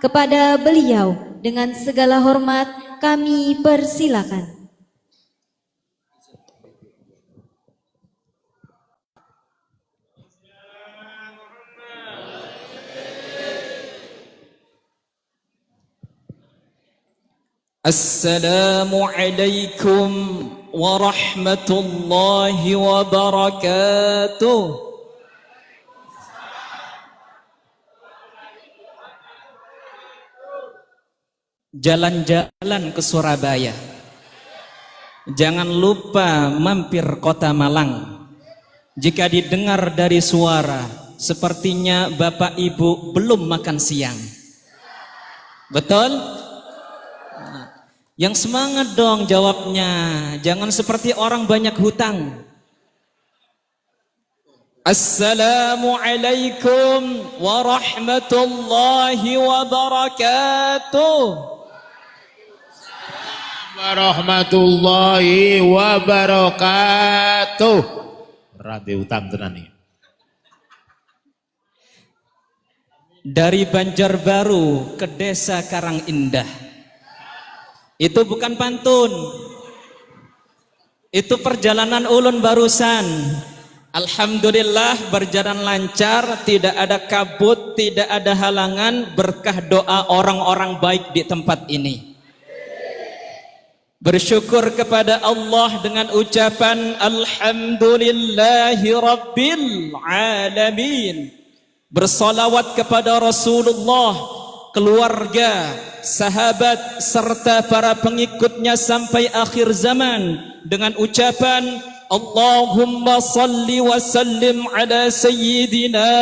Kepada beliau dengan segala hormat kami persilakan. Assalamualaikum warahmatullahi wabarakatuh. Jalan-jalan ke Surabaya, jangan lupa mampir Kota Malang. Jika didengar dari suara, sepertinya Bapak Ibu belum makan siang. Betul? Yang semangat dong jawabnya, jangan seperti orang banyak hutang. Assalamualaikum warahmatullahi wabarakatuh. Warahmatullahi wabarakatuh. Rabi utang tenan nih. Dari Banjarbaru ke Desa Karangindah. Itu bukan pantun. Itu perjalanan ulun barusan. Alhamdulillah berjalan lancar, tidak ada kabut, tidak ada halangan, berkah doa orang-orang baik di tempat ini. Bersyukur kepada Allah dengan ucapan Alhamdulillahi Rabbil Alamin. Bersalawat kepada Rasulullah, keluarga, sahabat serta para pengikutnya sampai akhir zaman dengan ucapan Allahumma salli wa sallim ala sayyidina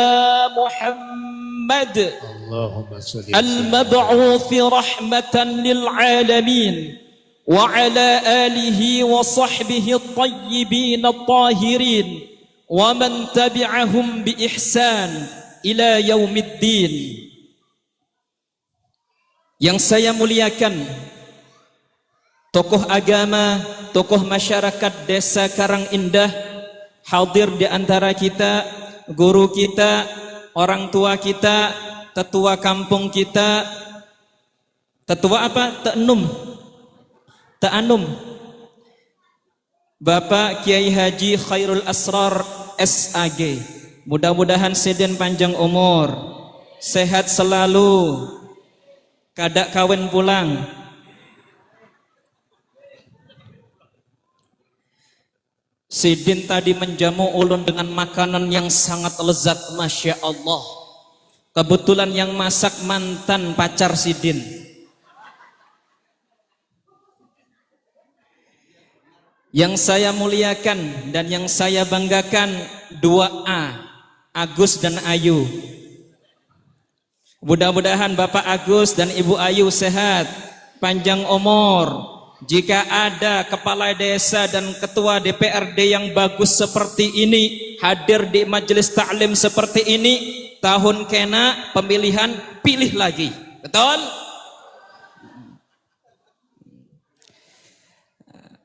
Muhammad al-mab'uthi rahmatan lil alamin wa ala alihi wa sahbihi at-tayyibin at-tahirin wa man tabi'ahum bi ihsan ila yaumiddin. Yang saya muliakan, tokoh agama, tokoh masyarakat Desa Karangindah hadir di antara kita, guru kita, orang tua kita, tetua kampung kita. Tetua apa? Ta'anum. Bapak Kiai Haji Khairul Asrar SAG. Mudah-mudahan sedhen panjang umur, sehat selalu, kadak kawin pulang. Sidin tadi menjamu ulun dengan makanan yang sangat lezat, Masya Allah. Kebetulan yang masak mantan pacar Sidin. Yang saya muliakan dan yang saya banggakan 2A, Agus dan Ayu. Mudah-mudahan Bapak Agus dan Ibu Ayu sehat, panjang umur. Jika ada kepala desa dan ketua DPRD yang bagus seperti ini hadir di majelis taklim seperti ini, tahun kena pemilihan pilih lagi. Betul?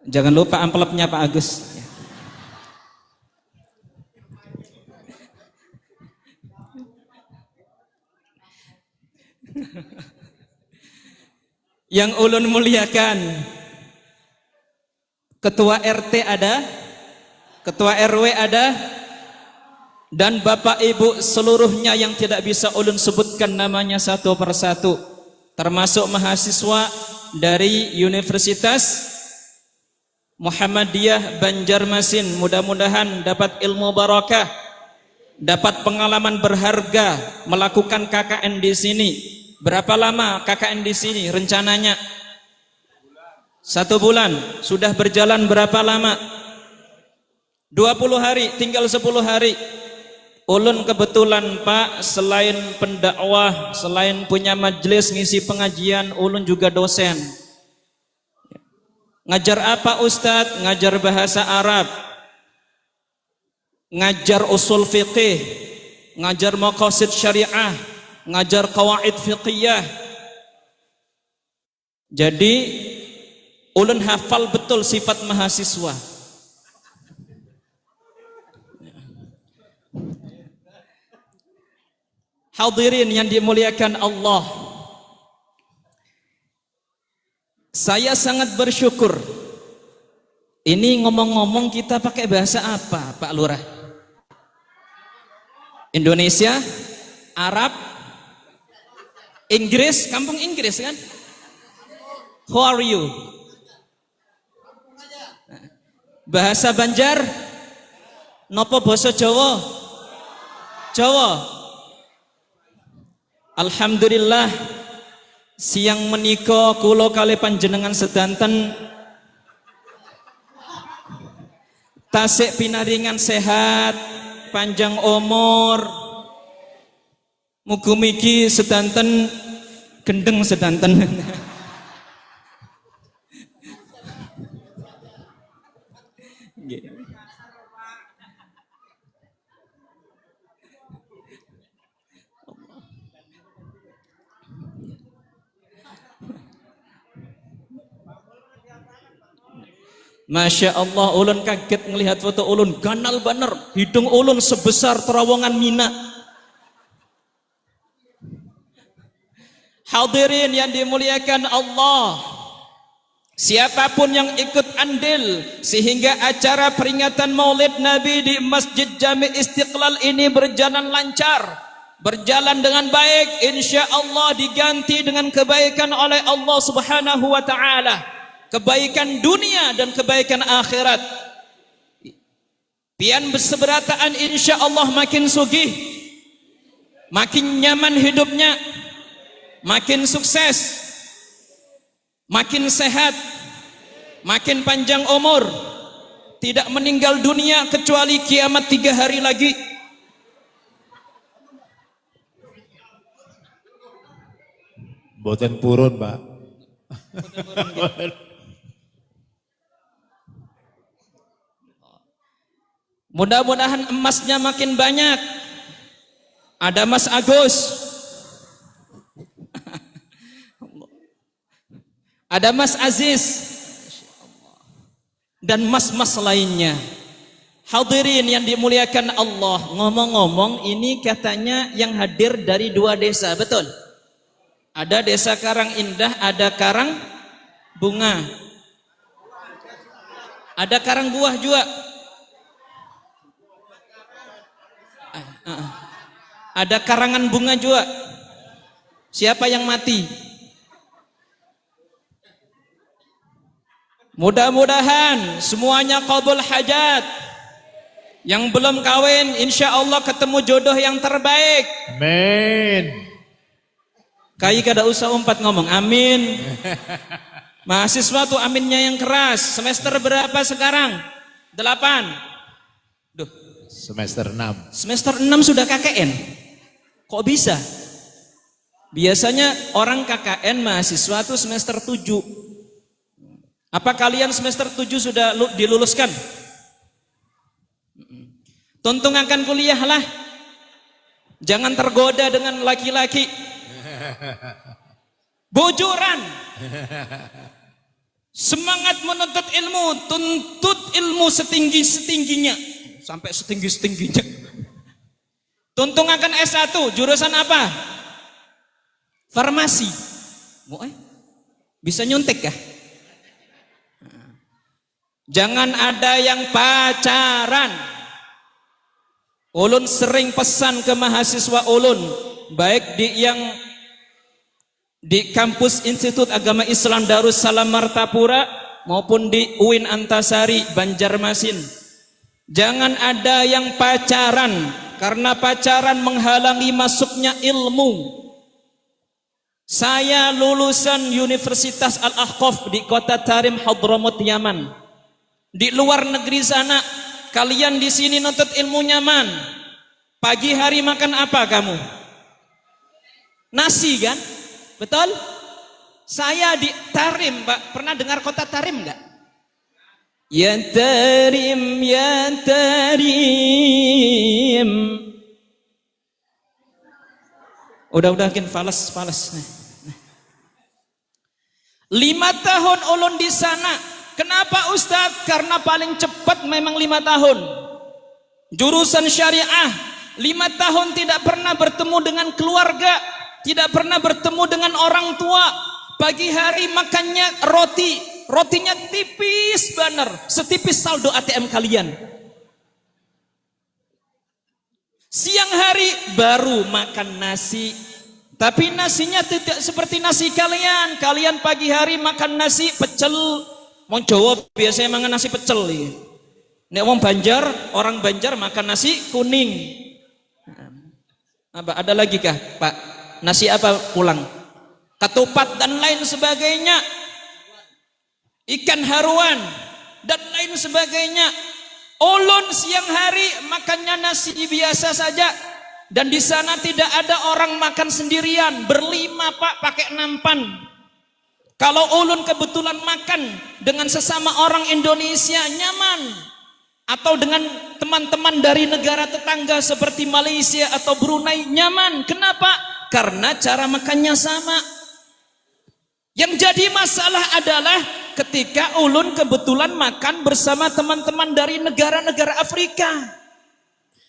Jangan lupa amplopnya Pak Agus. Yang ulun muliakan, ketua RT ada, ketua RW ada, dan Bapak Ibu seluruhnya yang tidak bisa ulun sebutkan namanya satu persatu, termasuk mahasiswa dari Universitas Muhammadiyah Banjarmasin. Mudah-mudahan dapat ilmu barakah, dapat pengalaman berharga melakukan KKN di sini. Berapa lama KKN di sini rencananya? 1 bulan. Sudah berjalan berapa lama? 20 hari, tinggal 10 hari. Ulun kebetulan Pak, selain pendakwah, selain punya majelis ngisi pengajian, ulun juga dosen. Ngajar apa Ustadz? Ngajar bahasa Arab, ngajar usul fiqih, ngajar maqasid syariah, ngajar qawaid fiqhiyah. Jadi ulun hafal betul sifat mahasiswa. Hadirin yang dimuliakan Allah, Saya sangat bersyukur. Ini ngomong-ngomong kita pakai bahasa apa, Pak Lurah? Indonesia, Arab, Inggris, kampung Inggris kan? How are you? Bahasa Banjar, nopo basa Jawa? Jawa. Alhamdulillah, siang menika kula kali panjenengan sedanten tasik pinaringan sehat, panjang umur, mugi-mugi sedanten gendeng sedanten. Masya Allah, ulun kaget ngelihat foto ulun, ganal bener, hidung ulun sebesar terowongan Mina. Hadirin yang dimuliakan Allah, siapapun yang ikut andil sehingga acara peringatan Maulid Nabi di Masjid Jami Istiqlal ini berjalan lancar, berjalan dengan baik, insya Allah diganti dengan kebaikan oleh Allah Subhanahu wa Ta'ala. Kebaikan dunia dan kebaikan akhirat. Pian berseberataan insya Allah makin sugih, makin nyaman hidupnya, makin sukses, makin sehat, makin panjang umur, tidak meninggal dunia kecuali kiamat 3 hari lagi. Boten purun, Pak. Mudah-mudahan emasnya makin banyak. Ada Mas Agus, ada Mas Aziz, dan mas-mas lainnya. Hadirin yang dimuliakan Allah, ngomong-ngomong ini katanya yang hadir dari 2 desa, betul? Ada desa Karang Indah, ada Karang Bunga, ada Karang Buah juga. Ada Karangan Bunga juga. Siapa yang mati? Mudah-mudahan semuanya qabul hajat. Yang belum kawin insya Allah ketemu jodoh yang terbaik. Amin. Kai kada usah umpat ngomong amin. Mahasiswa tuh aminnya yang keras. Semester berapa sekarang? 8. Duh, Semester 6. semester 6 sudah KKN. Kok bisa? Biasanya orang KKN mahasiswa tuh semester 7. Apa kalian semester 7 sudah diluluskan? Tuntung akan kuliah lah. Jangan tergoda dengan laki-laki. Bojoran. Semangat menuntut ilmu, tuntut ilmu setinggi-setingginya. Sampai setinggi-setingginya. Tuntung akan S1, jurusan apa? Farmasi. Bisa nyuntik kah? Jangan ada yang pacaran. Ulun sering pesan ke mahasiswa ulun, baik di kampus Institut Agama Islam Darussalam Martapura maupun di UIN Antasari Banjarmasin. Jangan ada yang pacaran, karena pacaran menghalangi masuknya ilmu. Saya lulusan Universitas Al-Ahqaf di kota Tarim, Hadramut, Yaman. Di luar negeri sana, kalian di sini nuntut ilmu nyaman. Pagi hari makan apa kamu? Nasi kan? Betul? Saya di Tarim, Pak. Pernah dengar kota Tarim enggak? Ya Tarim, ya Tarim. Udah falas. 5 tahun ulun di sana. Kenapa Ustadz? Karena paling cepat memang 5 tahun. Jurusan syariah, 5 tahun tidak pernah bertemu dengan keluarga, tidak pernah bertemu dengan orang tua, Pagi hari makannya roti, rotinya tipis bener, setipis saldo ATM kalian. Siang hari baru makan nasi, tapi nasinya tidak seperti nasi kalian. Kalian pagi hari makan nasi pecel, mau Jawa biasanya makan nasi pecel. Nek wong Banjar, orang Banjar makan nasi kuning. Apa ada lagi kah, Pak? Nasi apa pulang? Ketupat dan lain sebagainya, ikan haruan dan lain sebagainya. Ulun siang hari makannya nasi biasa saja, dan di sana tidak ada orang makan sendirian, berlima Pak, pakai nampan. Kalau ulun kebetulan makan dengan sesama orang Indonesia nyaman, atau dengan teman-teman dari negara tetangga seperti Malaysia atau Brunei nyaman. Kenapa? Karena cara makannya sama. Yang jadi masalah adalah ketika ulun kebetulan makan bersama teman-teman dari negara-negara Afrika.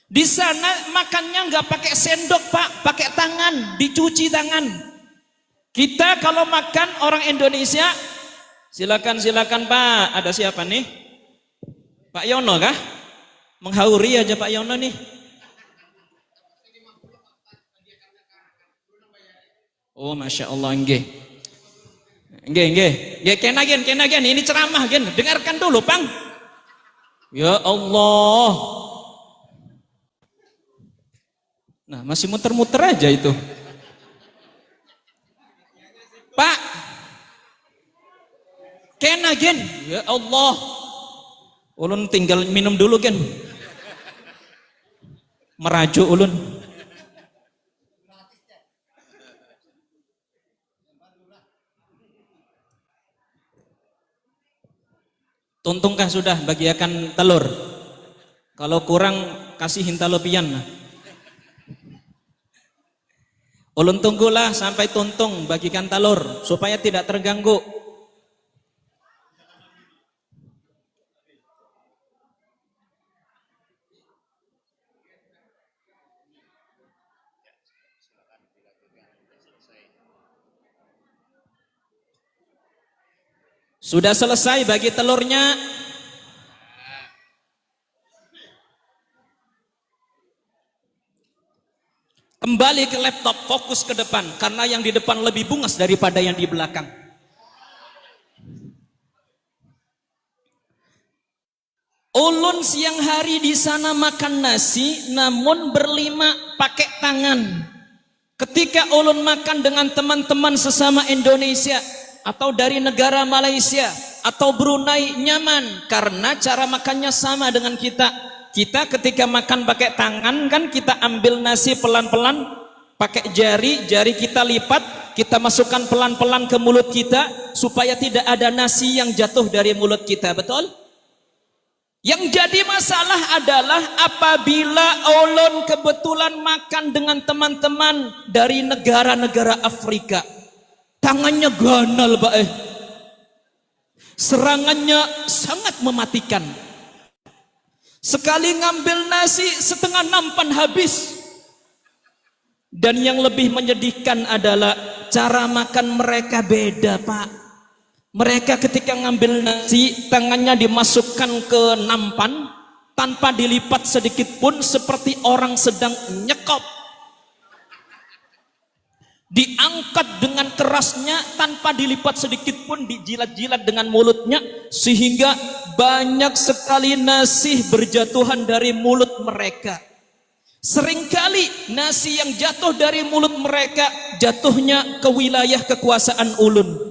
Di sana makannya nggak pakai sendok Pak, pakai tangan, dicuci tangan. Kita kalau makan orang Indonesia, silakan Pak. Ada siapa nih? Pak Yono kah? Menghauri aja Pak Yono nih. Oh Masya Allah, nggih. Nggih, kenagen, ini ceramah gen, dengarkan dulu, Pang. Ya Allah. Nah, masih muter-muter aja itu. Pak. Kenagen, ya Allah. Ulun tinggal minum dulu gen. Merajuk ulun. Tuntungkah sudah bagiakan telur? Kalau kurang kasih hintalopian. Ulun tunggulah sampai tuntung bagikan telur supaya tidak terganggu. Sudah selesai bagi telurnya. Kembali ke laptop, fokus ke depan, karena yang di depan lebih bungas daripada yang di belakang. Ulun siang hari di sana makan nasi, namun berlima pakai tangan. Ketika ulun makan dengan teman-teman sesama Indonesia, atau dari negara Malaysia atau Brunei nyaman karena cara makannya sama dengan kita. Kita ketika makan pakai tangan kan kita ambil nasi pelan-pelan pakai jari kita lipat, kita masukkan pelan-pelan ke mulut kita supaya tidak ada nasi yang jatuh dari mulut kita, betul? Yang jadi masalah adalah apabila ulun kebetulan makan dengan teman-teman dari negara-negara Afrika. Tangannya ganal Pak serangannya sangat mematikan. Sekali ngambil nasi setengah nampan habis. Dan yang lebih menyedihkan adalah cara makan mereka beda Pak. Mereka ketika ngambil nasi tangannya dimasukkan ke nampan tanpa dilipat sedikit pun, seperti orang sedang nyekop. Diangkat dengan kerasnya tanpa dilipat sedikit pun, dijilat-jilat dengan mulutnya, sehingga banyak sekali nasi berjatuhan dari mulut mereka. Seringkali nasi yang jatuh dari mulut mereka jatuhnya ke wilayah kekuasaan ulun.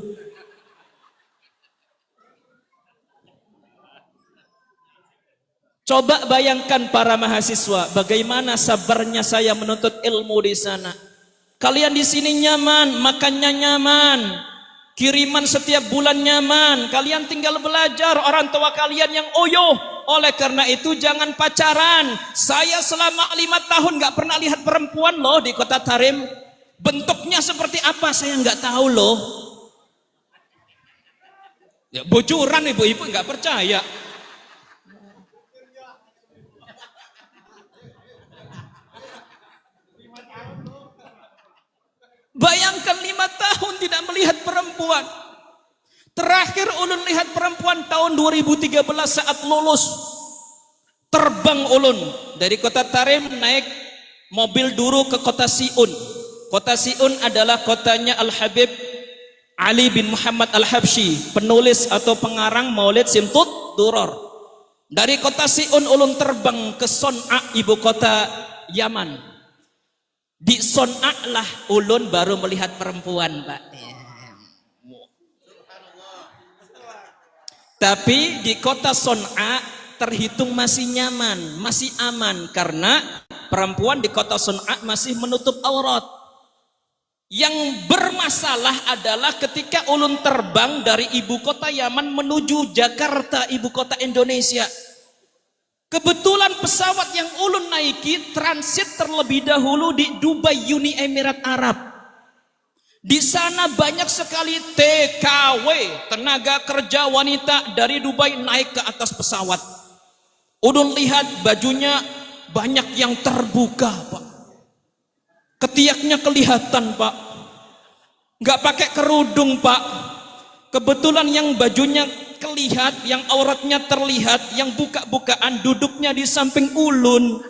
Coba bayangkan para mahasiswa, bagaimana sabarnya saya menuntut ilmu di sana. Kalian di sini nyaman, makannya nyaman, kiriman setiap bulan nyaman, kalian tinggal belajar, orang tua kalian yang oyoh. Oleh karena itu jangan pacaran. Saya selama 5 tahun gak pernah lihat perempuan loh di kota Tarim. Bentuknya seperti apa saya gak tahu loh. Ya bocoran ibu-ibu gak percaya. Bayangkan 5 tahun tidak melihat perempuan. perempuan. Terakhir ulun lihat perempuan tahun 2013 saat lulus. Terbang ulun dari kota Tarim naik mobil duru ke kota Siun. Kota Siun adalah kotanya Al-Habib Ali bin Muhammad Al-Habsyi, penulis atau pengarang Maulid Simtud Duror. Dari kota Siun ulun terbang ke Son'a, ibu kota Yaman. Di Son'a lah ulun baru melihat perempuan, Pak. Tapi di kota Son'a terhitung masih nyaman, masih aman, karena perempuan di kota Son'a masih menutup aurat. Yang bermasalah adalah ketika ulun terbang dari ibu kota Yaman menuju Jakarta, ibu kota Indonesia. Kebetulan pesawat yang ulun naiki transit terlebih dahulu di Dubai, Uni Emirat Arab. Di sana banyak sekali TKW, tenaga kerja wanita dari Dubai naik ke atas pesawat. Ulun lihat bajunya banyak yang terbuka, Pak. Ketiaknya kelihatan, Pak. Nggak pakai kerudung, Pak. Kebetulan yang bajunya kelihat, yang auratnya terlihat, yang buka-bukaan duduknya di samping ulun.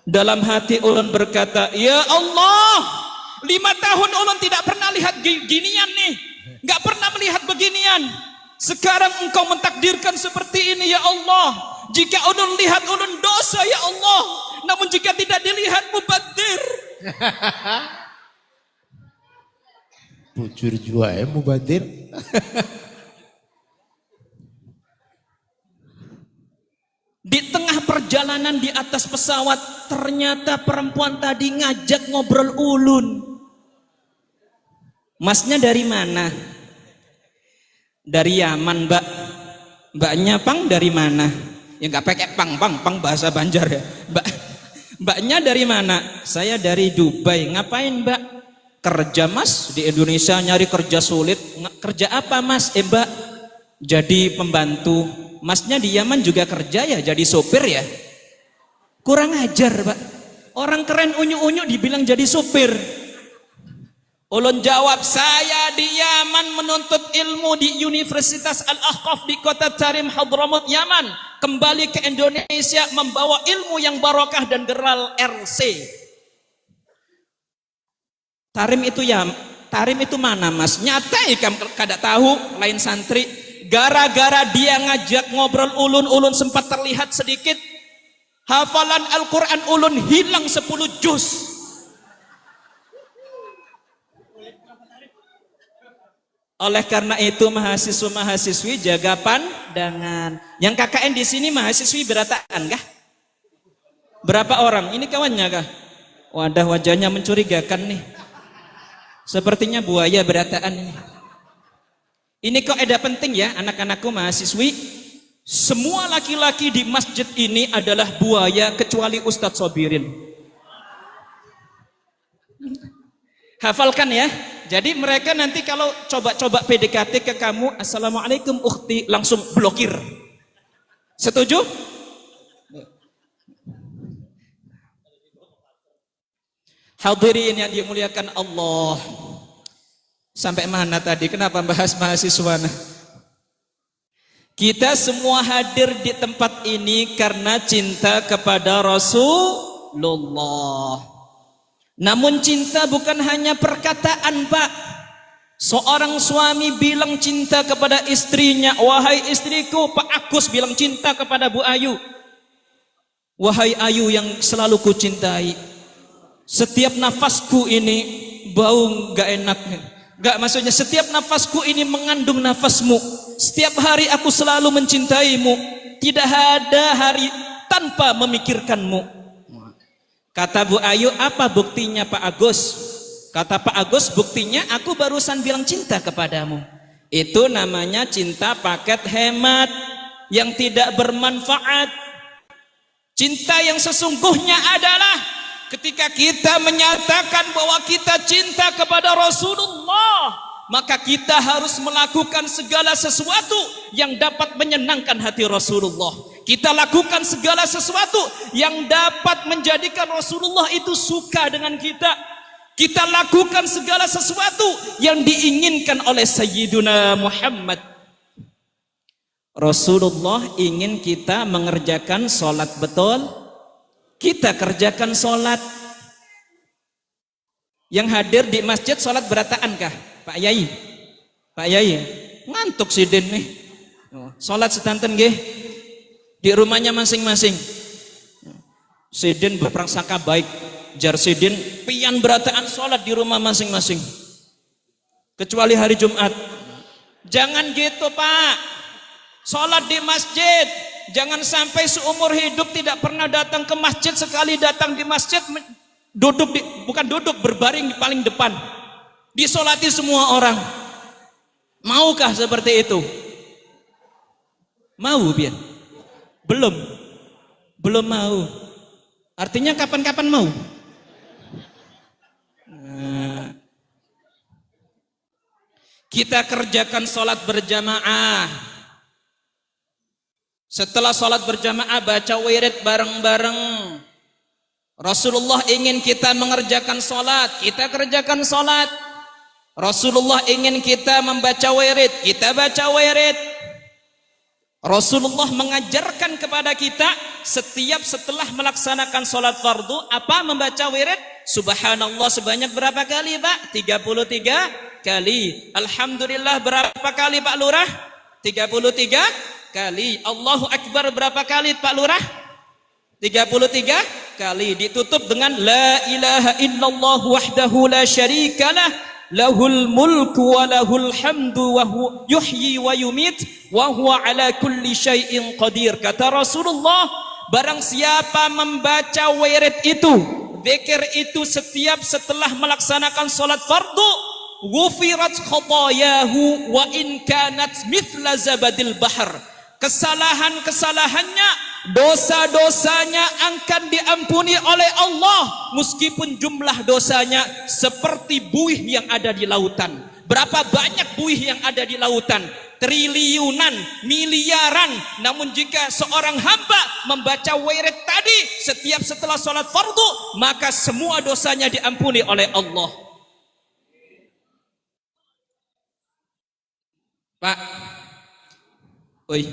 Dalam hati ulun berkata, ya Allah, 5 tahun ulun tidak pernah lihat ginian nih. Nggak pernah melihat beginian. Sekarang engkau mentakdirkan seperti ini, ya Allah. Jika ulun lihat, ulun dosa, ya Allah. Namun jika tidak dilihat, mubadir. Bujur jua ya mubadir. Di tengah perjalanan di atas pesawat, ternyata perempuan tadi ngajak ngobrol ulun. Masnya dari mana? Dari Yaman, Mbak. Mbaknya Pang dari mana? Ya nggak pakai pang bahasa Banjar ya. Mbaknya dari mana? Saya dari Dubai. Ngapain, Mbak? Kerja, Mas. Di Indonesia nyari kerja sulit. Kerja apa, Mas? Mbak, jadi pembantu. Masnya di Yaman juga kerja ya, jadi sopir ya? Kurang ajar, Pak. Orang keren unyu-unyu dibilang jadi sopir. Ulun jawab, saya di Yaman menuntut ilmu di Universitas Al-Ahqaf di kota Tarim, Hadramut, Yaman. Kembali ke Indonesia membawa ilmu yang barokah dan gelar RC. Tarim itu ya, Tarim itu mana, Mas? Nyata ikam kada tahu, lain santri. Gara-gara dia ngajak ngobrol ulun sempat terlihat sedikit. Hafalan Al-Quran ulun hilang 10 juz. Oleh karena itu mahasiswa-mahasiswi jaga pandangan. Yang KKN di sini mahasiswi berataan kah? Berapa orang? Ini kawannya kah? Wadah, wajahnya mencurigakan nih. Sepertinya buaya berataan ini. Ini kaidah penting ya anak-anakku mahasiswi. Semua laki-laki di masjid ini adalah buaya kecuali Ustadz Sobirin. Hafalkan ya. Jadi mereka nanti kalau coba-coba PDKT ke kamu, assalamualaikum ukhti, langsung blokir. Setuju? Hadirin yang dimuliakan Allah. Sampai mana tadi? Kenapa bahas mahasiswa? Kita semua hadir di tempat ini karena cinta kepada Rasulullah. Namun cinta bukan hanya perkataan, Pak. Seorang suami bilang cinta kepada istrinya, wahai istriku. Pak Agus bilang cinta kepada Bu Ayu, wahai Ayu yang selalu ku cintai. Setiap nafasku ini bau gak enak. Gak, maksudnya setiap nafasku ini mengandung nafasmu. Setiap hari aku selalu mencintaimu. Tidak ada hari tanpa memikirkanmu. Kata Bu Ayu, apa buktinya Pak Agus? Kata Pak Agus, buktinya aku barusan bilang cinta kepadamu. Itu namanya cinta paket hemat yang tidak bermanfaat. Cinta yang sesungguhnya adalah ketika kita menyatakan bahwa kita cinta kepada Rasulullah, maka kita harus melakukan segala sesuatu yang dapat menyenangkan hati Rasulullah. Kita lakukan segala sesuatu yang dapat menjadikan Rasulullah itu suka dengan kita. Kita lakukan segala sesuatu yang diinginkan oleh Sayyiduna Muhammad. Rasulullah ingin kita mengerjakan sholat betul, kita kerjakan sholat. Yang hadir di masjid sholat berataan kah? Pak Yai? Pak Yai, ngantuk sidin nih. Sholat sedanten nggih di rumahnya masing-masing. Sidin berprasangka baik, jar sidin pian berataan sholat di rumah masing-masing. Kecuali hari Jumat. Jangan gitu Pak. Sholat di masjid, jangan sampai seumur hidup tidak pernah datang ke masjid, sekali datang di masjid berbaring di paling depan, disolati semua orang. Maukah seperti itu? Mau biar? Belum mau. Artinya kapan-kapan mau? Kita kerjakan sholat berjamaah. Setelah sholat berjamaah baca wirid bareng-bareng. Rasulullah ingin kita mengerjakan sholat, kita kerjakan sholat. Rasulullah ingin kita membaca wirid, kita baca wirid. Rasulullah mengajarkan kepada kita setiap setelah melaksanakan sholat fardu apa membaca wirid. Subhanallah sebanyak berapa kali Pak? 33 kali. Alhamdulillah berapa kali Pak Lurah? 33 kali. Allahu Akbar berapa kali Pak Lurah? 33 kali. Ditutup dengan la ilaha illallah wahdahu la syarikalah lahul mulku wa lahul hamdu wa huwa yuhyi wa yumit wa huwa ala kulli syai'in qadir. Kata Rasulullah, barang siapa membaca wirid itu, zikir itu setiap setelah melaksanakan salat fardu, ghufirat khatayahu wa in kanat mithla zabadil bahr. Kesalahan-kesalahannya, dosa-dosanya akan diampuni oleh Allah meskipun jumlah dosanya seperti buih yang ada di lautan. Berapa banyak buih yang ada di lautan? Triliunan, miliaran. Namun jika seorang hamba membaca wirid tadi setiap setelah sholat fardu, maka semua dosanya diampuni oleh Allah. Pak, oi.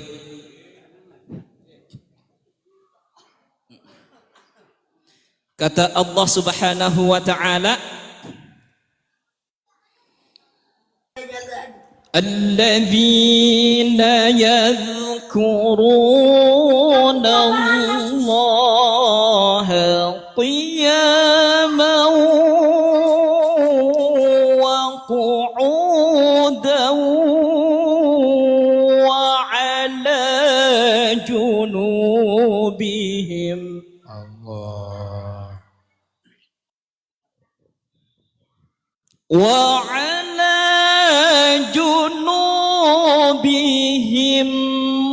Kata Allah Subhanahu wa ta'ala, Alladzina yadhkuruna Allaha qiyaman wa qu'udan wa ala junubihim. Allah. Wa ala junubihim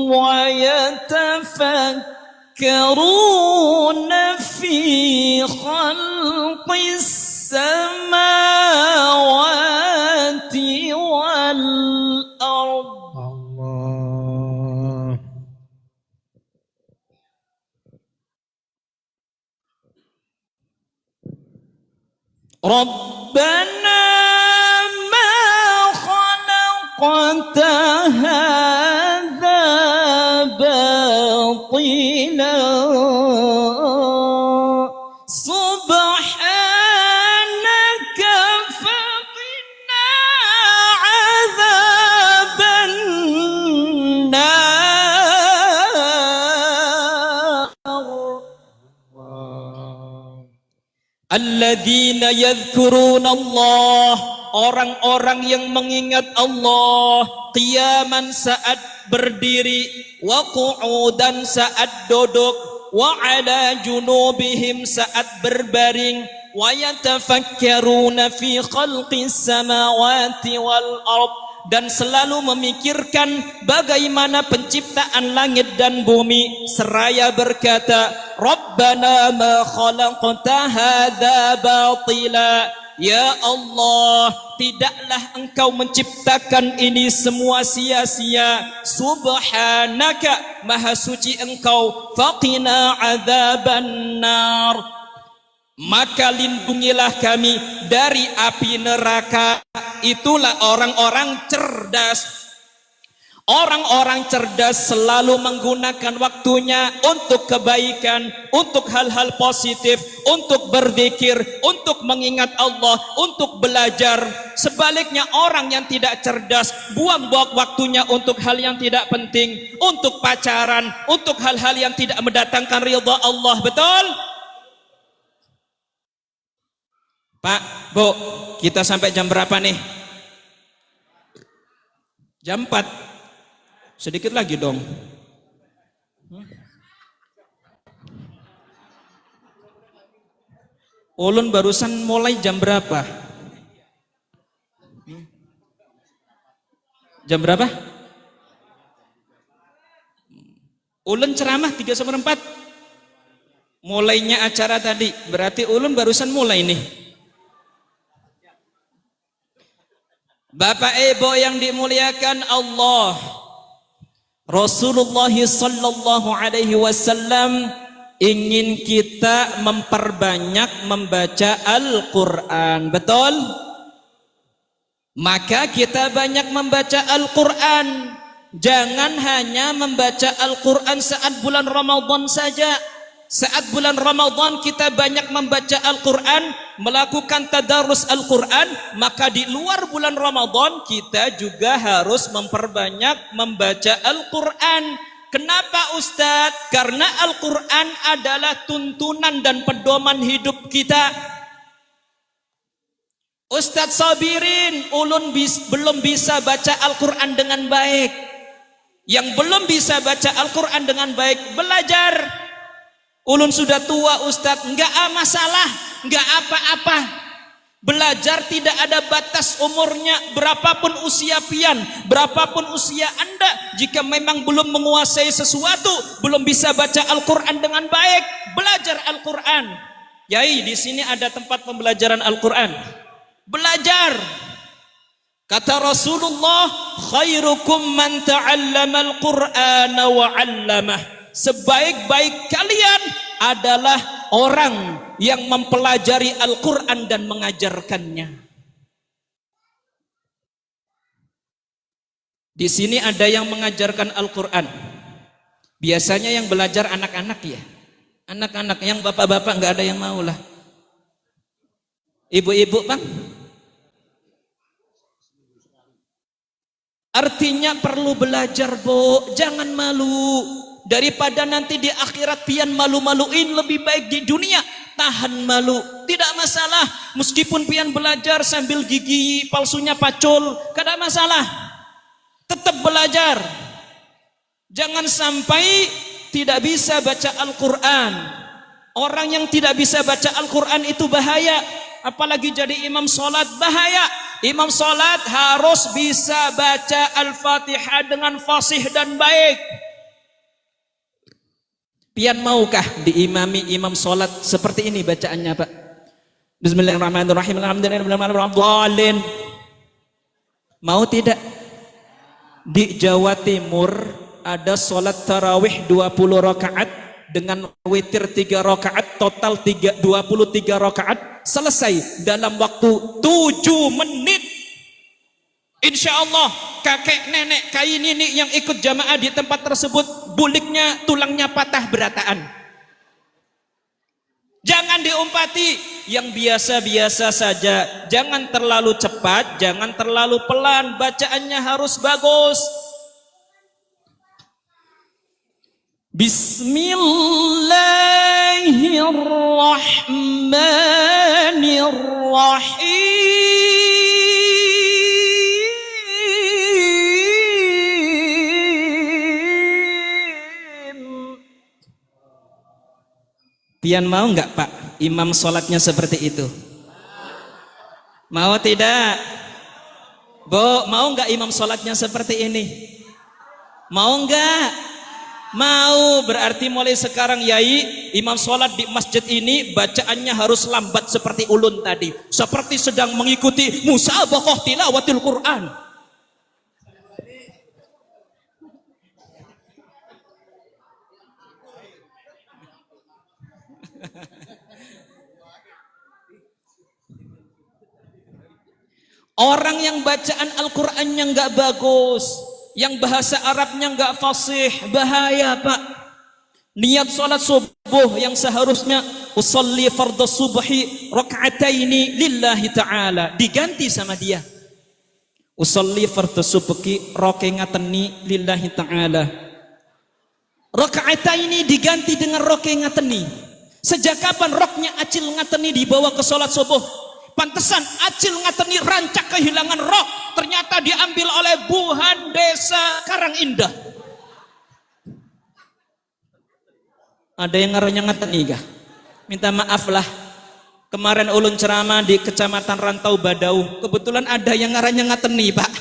wa yatafakkaruna fi khalqis samawati wal ard. Allah. Rabbana ma khalaqta hadza batila subhanaka faqina adzaban nar. Alladzina yadhkuruna Allah, orang-orang yang mengingat Allah, qiyaman saat berdiri, wa qu'udan saat duduk, wa ala junubihim saat berbaring, wa yatafakkaruna fi khalqis samawati wal ard, dan selalu memikirkan bagaimana penciptaan langit dan bumi, seraya berkata, Rabbana ma khalaqta hadza batila. Ya Allah, tidaklah engkau menciptakan ini semua sia-sia. Subhanaka, maha suci engkau. Faqina adzaban nar. maka lindungilah kami dari api neraka. Itulah orang-orang cerdas. Orang-orang cerdas selalu menggunakan waktunya untuk kebaikan, untuk hal-hal positif, untuk berzikir, untuk mengingat Allah, untuk belajar. Sebaliknya orang yang tidak cerdas buang-buang waktunya untuk hal yang tidak penting, untuk pacaran, untuk hal-hal yang tidak mendatangkan ridha Allah. Betul? Pak, Bu, kita sampai jam berapa nih? Jam 4. Sedikit lagi dong. Ulun barusan mulai jam berapa? Jam berapa? Ulun ceramah 3/4. Mulainya acara tadi. Berarti ulun barusan mulai nih. Bapak Ibu yang dimuliakan Allah, Rasulullah sallallahu alaihi wasallam ingin kita memperbanyak membaca Al-Quran. Betul? Maka kita banyak membaca Al-Quran. Jangan hanya membaca Al-Quran saat bulan Ramadan saja. Saat bulan Ramadan kita banyak membaca Al-Quran, melakukan tadarus Al-Quran, maka di luar bulan Ramadan kita juga harus memperbanyak membaca Al-Quran. Kenapa Ustadz? Karena Al-Quran adalah tuntunan dan pedoman hidup kita. Ustadz Sabirin, ulun belum bisa baca Al-Quran dengan baik. Yang belum bisa baca Al-Quran dengan baik, belajar. Ulun sudah tua Ustadz, enggak masalah, enggak apa-apa. Belajar tidak ada batas umurnya, berapapun usia pian, berapapun usia Anda. Jika memang belum menguasai sesuatu, belum bisa baca Al-Quran dengan baik, belajar Al-Quran. Yai, di sini ada tempat pembelajaran Al-Quran. Belajar. Kata Rasulullah, khairukum man ta'allama al-Qur'ana wa 'allamah. Sebaik-baik kalian adalah orang yang mempelajari Al-Quran dan mengajarkannya. Di sini ada yang mengajarkan Al-Quran. Biasanya yang belajar anak-anak ya. Anak-anak, yang bapak-bapak nggak ada yang mau lah. Ibu-ibu Bang. Artinya perlu belajar, Bu. Jangan malu. Daripada nanti di akhirat pian malu-maluin, lebih baik di dunia tahan malu. Tidak masalah, meskipun pian belajar sambil gigi palsunya pacul, kada masalah. Tetap belajar. Jangan sampai tidak bisa baca Al-Quran. Orang yang tidak bisa baca Al-Quran itu bahaya. Apalagi jadi imam sholat, bahaya. Imam sholat harus bisa baca Al-Fatihah dengan fasih dan baik. Pian maukah diimami imam sholat seperti ini bacaannya Pak? Bismillahirrahmanirrahim. Alhamdulillahirrahmanirrahim. Mau tidak? Di Jawa Timur ada sholat tarawih 20 rakaat dengan witir 3 rakaat, total 23 rakaat, selesai dalam waktu 7 menit. Insya Allah kakek nenek kain ini yang ikut jamaah di tempat tersebut buliknya tulangnya patah berataan. Jangan diumpati, yang biasa-biasa saja. Jangan terlalu cepat, jangan terlalu pelan, bacaannya harus bagus. Bismillahirrahmanirrahim. Pian mau nggak Pak imam sholatnya seperti itu? Mau tidak? Bu, mau nggak imam sholatnya seperti ini? Mau nggak? Mau. Berarti mulai sekarang Yai, imam sholat di masjid ini bacaannya harus lambat seperti ulun tadi, seperti sedang mengikuti musabaqah tilawatil Quran. Orang yang bacaan Al-Qur'annya nggak bagus, yang bahasa Arabnya nggak fasih, bahaya Pak. Niat sholat subuh yang seharusnya usolli fardhu subhi raka'ataini lillahi ta'ala, diganti sama dia usolli fardhu subhi raka'atani lillahi ta'ala. Raka'ataini diganti dengan raka'atani. Sejak kapan roknya acil ngateni dibawa ke sholat subuh? Pantesan acil ngateni rancak kehilangan rok, ternyata diambil oleh Buhan Desa Karang Indah. Ada yang ngaruhnya ngateni kah? Minta maaf lah. Kemarin ulun ceramah di Kecamatan Rantau Badau, kebetulan ada yang ngarannya ngateni Pak.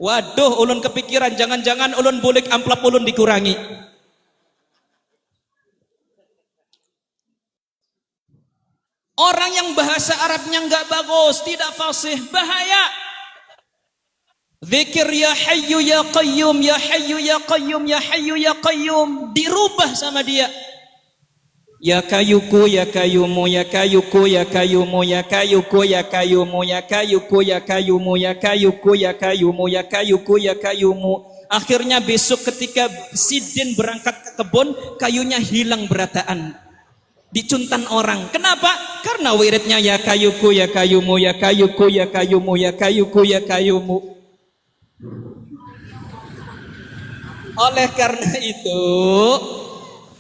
Waduh, ulun kepikiran jangan-jangan ulun bulik amplop ulun dikurangi. Orang yang bahasa Arabnya nggak bagus, tidak fasih, bahaya. Zikir ya hayyu ya qayyum, ya hayyu ya qayyum, ya hayyu ya qayyum, dirubah sama dia. Ya kayuku ya kayumu, ya kayuku ya kayumu, ya kayuku ya kayumu, ya kayuku ya kayumu, ya kayuku ya kayumu, ya kayuku ya kayumu. Akhirnya besok ketika Sidin berangkat ke kebun, kayunya hilang berataan. Dicuntan orang. Kenapa? Karena wiridnya ya kayuku ya kayumu, ya kayuku ya kayumu, ya kayuku ya kayumu. Oleh karena itu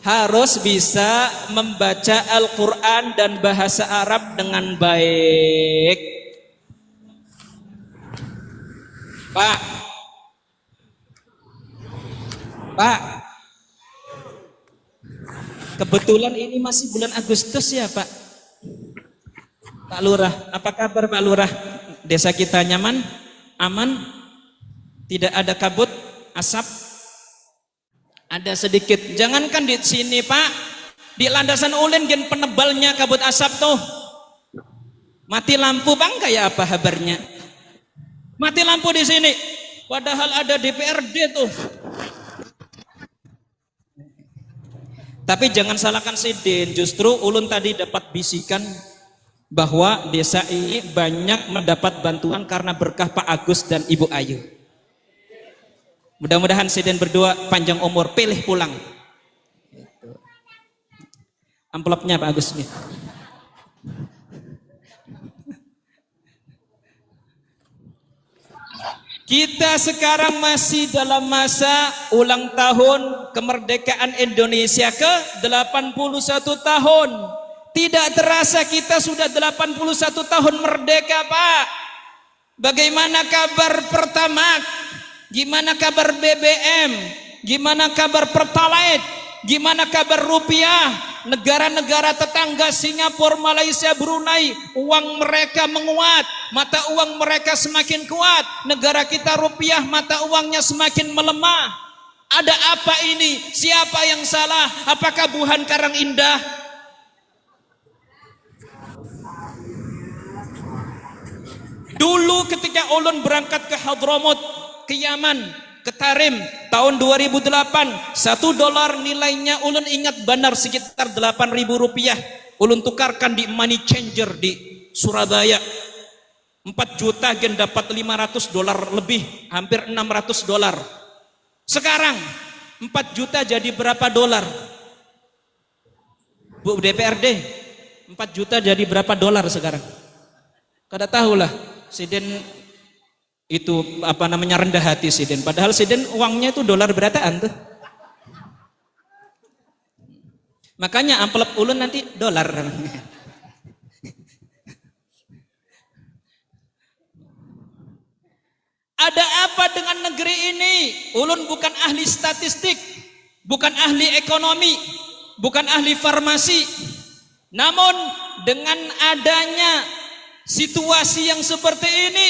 harus bisa membaca Al-Quran dan bahasa Arab dengan baik. Pak, kebetulan ini masih bulan Agustus ya Pak. Pak Lurah, apa kabar Pak Lurah? Desa kita nyaman? Aman? Tidak ada kabut, asap? Ada sedikit. Jangankan di sini Pak, di landasan ulin gen penebalnya kabut asap tuh. Mati lampu Bang, kayak apa kabarnya? Mati lampu di sini. Padahal ada DPRD tuh. Tapi jangan salahkan Sidin, justru ulun tadi dapat bisikan bahwa desa ini banyak mendapat bantuan karena berkah Pak Agus dan Ibu Ayu. Mudah-mudahan Sidin berdoa panjang umur, pilih pulang. Amplopnya Pak Agus nih. Kita sekarang masih dalam masa ulang tahun kemerdekaan Indonesia ke 81 tahun. Tidak terasa kita sudah 81 tahun merdeka Pak. Bagaimana kabar Pertamax? Gimana kabar BBM? Gimana kabar Pertalite? Gimana kabar rupiah? Negara-negara tetangga Singapura, Malaysia, Brunei, uang mereka menguat, mata uang mereka semakin kuat. Negara kita rupiah, mata uangnya semakin melemah. Ada apa ini? Siapa yang salah? Apakah Buhan Karang Indah? Dulu ketika ulun berangkat ke Hadramut, ke Yaman, ke Tarim tahun 2008, $1 nilainya ulun ingat benar sekitar 8.000 rupiah. Ulun tukarkan di money changer di Surabaya. 4 juta gen dapat $500 lebih, hampir $600. Sekarang 4 juta jadi berapa dolar? Bu DPRD, 4 juta jadi berapa dolar sekarang? Kada tahulah. Sidin itu apa namanya rendah hati Sidin, padahal Sidin uangnya itu dolar berataan tuh. Makanya amplop ulun nanti dolar. Ada apa dengan negeri ini? Ulun bukan ahli statistik, bukan ahli ekonomi, bukan ahli farmasi. Namun dengan adanya situasi yang seperti ini,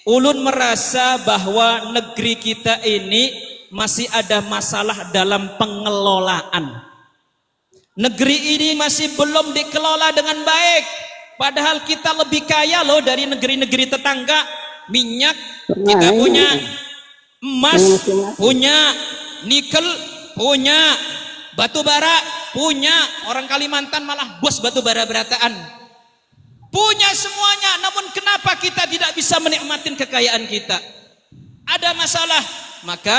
ulun merasa bahwa negeri kita ini masih ada masalah dalam pengelolaan. Negeri ini masih belum dikelola dengan baik. Padahal kita lebih kaya loh dari negeri-negeri tetangga. Minyak kita punya, emas punya, nikel punya, batu bara punya. Orang Kalimantan malah bos batu bara berataan. Punya semuanya, namun kenapa kita tidak bisa bisa menikmatin kekayaan kita. Ada masalah, maka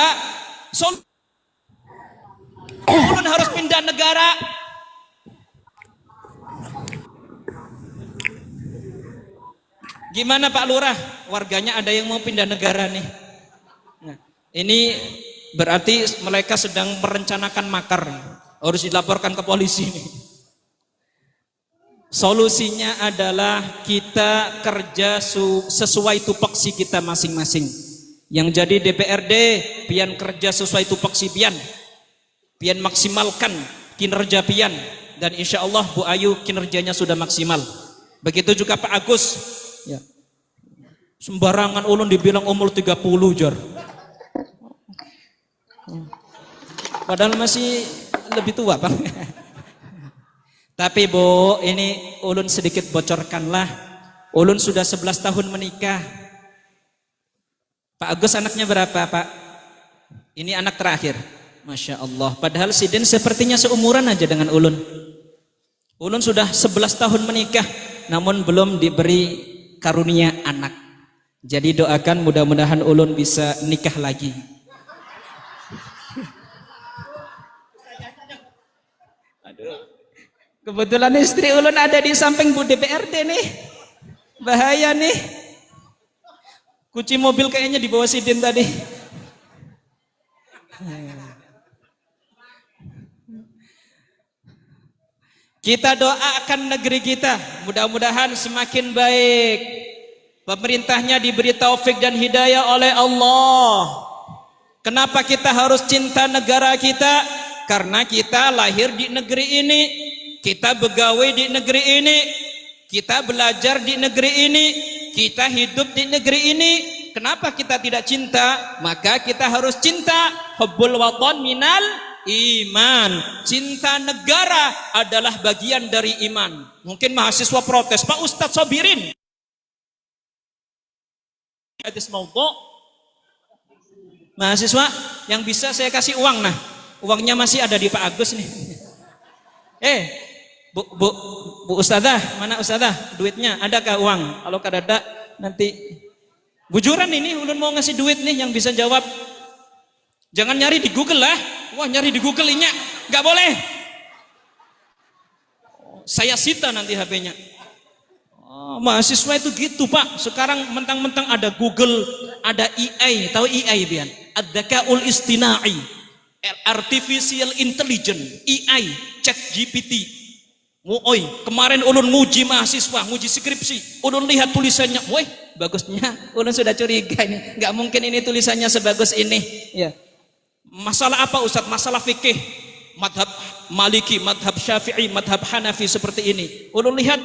ulun harus pindah negara. Gimana Pak Lurah? Warganya ada yang mau pindah negara nih. Nah, ini berarti mereka sedang merencanakan makar. Harus dilaporkan ke polisi nih. Solusinya adalah kita kerja sesuai tupoksi kita masing-masing. Yang jadi DPRD, pian kerja sesuai tupoksi pian maksimalkan kinerja pian, dan insya Allah Bu Ayu kinerjanya sudah maksimal. Begitu juga Pak Agus. Ya. Sembarangan ulun dibilang umur 30 jar. Padahal masih lebih tua Pak. Tapi Bu, ini ulun sedikit bocorkanlah. Ulun sudah 11 tahun menikah. Pak Agus anaknya berapa Pak? Ini anak terakhir. Masya Allah. Padahal Sidin sepertinya seumuran aja dengan ulun. Ulun sudah 11 tahun menikah, namun belum diberi karunia anak. Jadi doakan mudah-mudahan ulun bisa nikah lagi. Aduh. Kebetulan istri ulun ada di samping Bu DPRD nih. Bahaya nih. Kunci mobil kayaknya di bawah Sidin tadi. Kita doakan negeri kita, mudah-mudahan semakin baik. Pemerintahnya diberi taufik dan hidayah oleh Allah. Kenapa kita harus cinta negara kita? Karena kita lahir di negeri ini, kita begawe di negeri ini, kita belajar di negeri ini, kita hidup di negeri ini. Kenapa kita tidak cinta? Maka kita harus cinta. Hubbul watan minal iman. Cinta negara adalah bagian dari iman. Mungkin mahasiswa protes, Pak Ustadz Sobirin, hadis maudhu. Mahasiswa yang bisa saya kasih uang, nah uangnya masih ada di Pak Agus nih. Bu Ustadzah, mana Ustadzah? Duitnya adakah uang? Kalau kadada nanti bujuran ini ulun mau ngasih duit nih yang bisa jawab. Jangan nyari di Google lah. Wah, nyari di Google ini nggak boleh. Saya sita nanti HP-nya. Oh, mahasiswa itu gitu Pak. Sekarang mentang-mentang ada Google, ada AI. Tahu AI Bian? Ad-Dzakaul Istinai, Artificial Intelligence, AI, ChatGPT. Oi, kemarin ulun nguji mahasiswa, nguji skripsi, ulun lihat tulisannya, woi, bagusnya, ulun sudah curiga ini, nggak mungkin ini tulisannya sebagus ini. Ya. Masalah apa Ustadz? Masalah fikih, madhab Maliki, madhab Syafi'i, madhab Hanafi seperti ini. Ulun lihat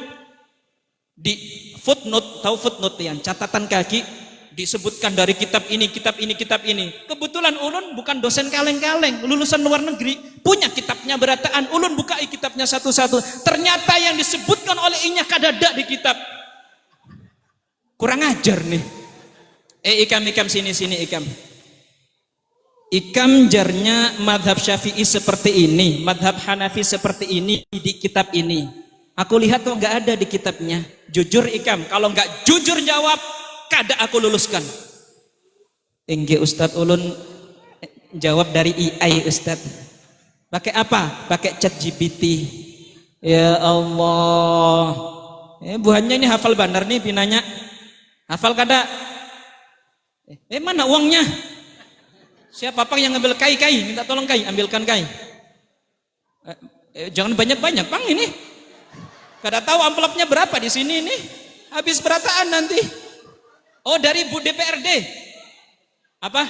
di footnote, tahu footnote yang catatan kaki, disebutkan dari kitab ini, kitab ini, kitab ini. Kebetulan ulun bukan dosen kaleng-kaleng, lulusan luar negeri, punya kitabnya berataan. Ulun bukai kitabnya satu-satu. Ternyata yang disebutkan oleh inya kadada di kitab. Kurang ajar nih. Ikam sini ikam. Ikam jarnya madhab Syafi'i seperti ini, madhab Hanafi seperti ini di kitab ini. Aku lihat kok nggak ada di kitabnya. Jujur ikam, kalau nggak jujur jawab, kada aku luluskan. Tinggi Ustadz, ulun jawab dari AI Ustadz. Pakai apa? Pakai ChatGPT. Ya Allah. Buahnya ini hafal bandar nih pinanya. Hafal kada? Mana uangnya? Siapa Pang yang ngambil kai? Minta tolong kai, ambilkan kai. Jangan banyak-banyak Pang ini. Kada tahu amplopnya berapa di sini ini. Habis berataan nanti. Oh, dari Bu DPRD. Apa?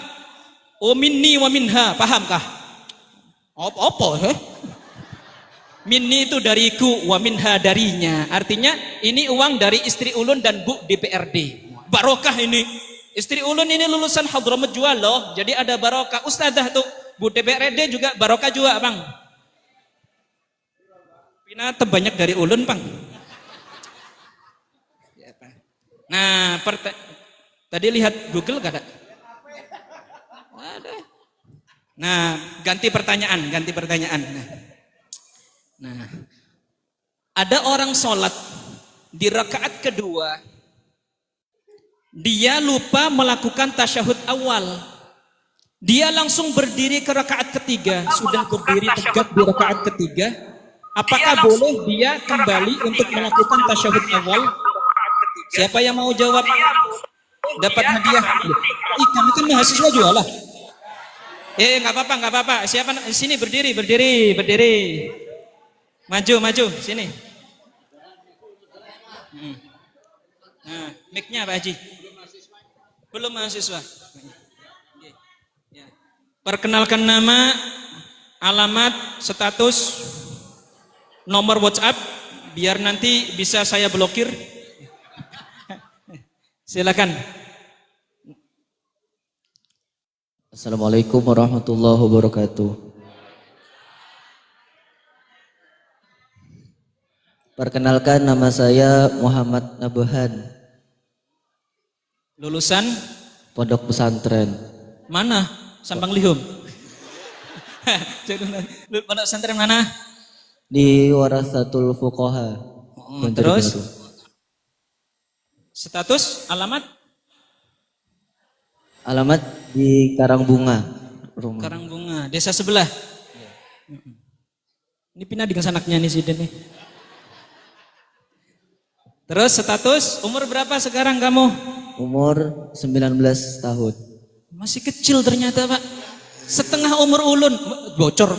Oh, minni wa minha, pahamkah? Apa? Minni itu dariku, wa minha darinya. Artinya ini uang dari istri ulun dan Bu DPRD. Barokah ini. Istri ulun ini lulusan Hadramaut Jual loh. Jadi ada barokah. Ustadzah tuh, Bu DPRD juga barokah juga, Bang. Pina terbanyak dari ulun, Bang. Nah, tadi lihat Google gak ada? Ada. Nah, ganti pertanyaan. Nah, ada orang sholat di rakaat kedua, dia lupa melakukan tasyahud awal. Dia langsung berdiri ke rakaat ketiga, sudah berdiri tegak di rakaat ketiga. Apakah boleh dia kembali untuk melakukan tasyahud awal? Siapa yang mau jawab? Dapat hadiah. Ih, kamu kan mahasiswa juga lah. Nggak apa-apa. Siapa? Sini berdiri. Maju, sini. Nah, mic-nya Pak Haji. Belum mahasiswa. Perkenalkan nama, alamat, status, nomor WhatsApp, biar nanti bisa saya blokir. Silakan. Assalamualaikum warahmatullahi wabarakatuh. Perkenalkan, nama saya Muhammad Nabahan, Lulusan pondok pesantren. mana? Sampang Lihum. Pondok pesantren mana? Di Warasatul Fuqaha. Terus? Status, alamat? Alamat di Karangbunga. Rumah. Karangbunga, desa sebelah. Ini pindah dengan anaknya nih si Den nih. Terus status, umur berapa sekarang kamu? Umur 19 tahun. Masih kecil ternyata Pak. Setengah umur ulun. Bocor.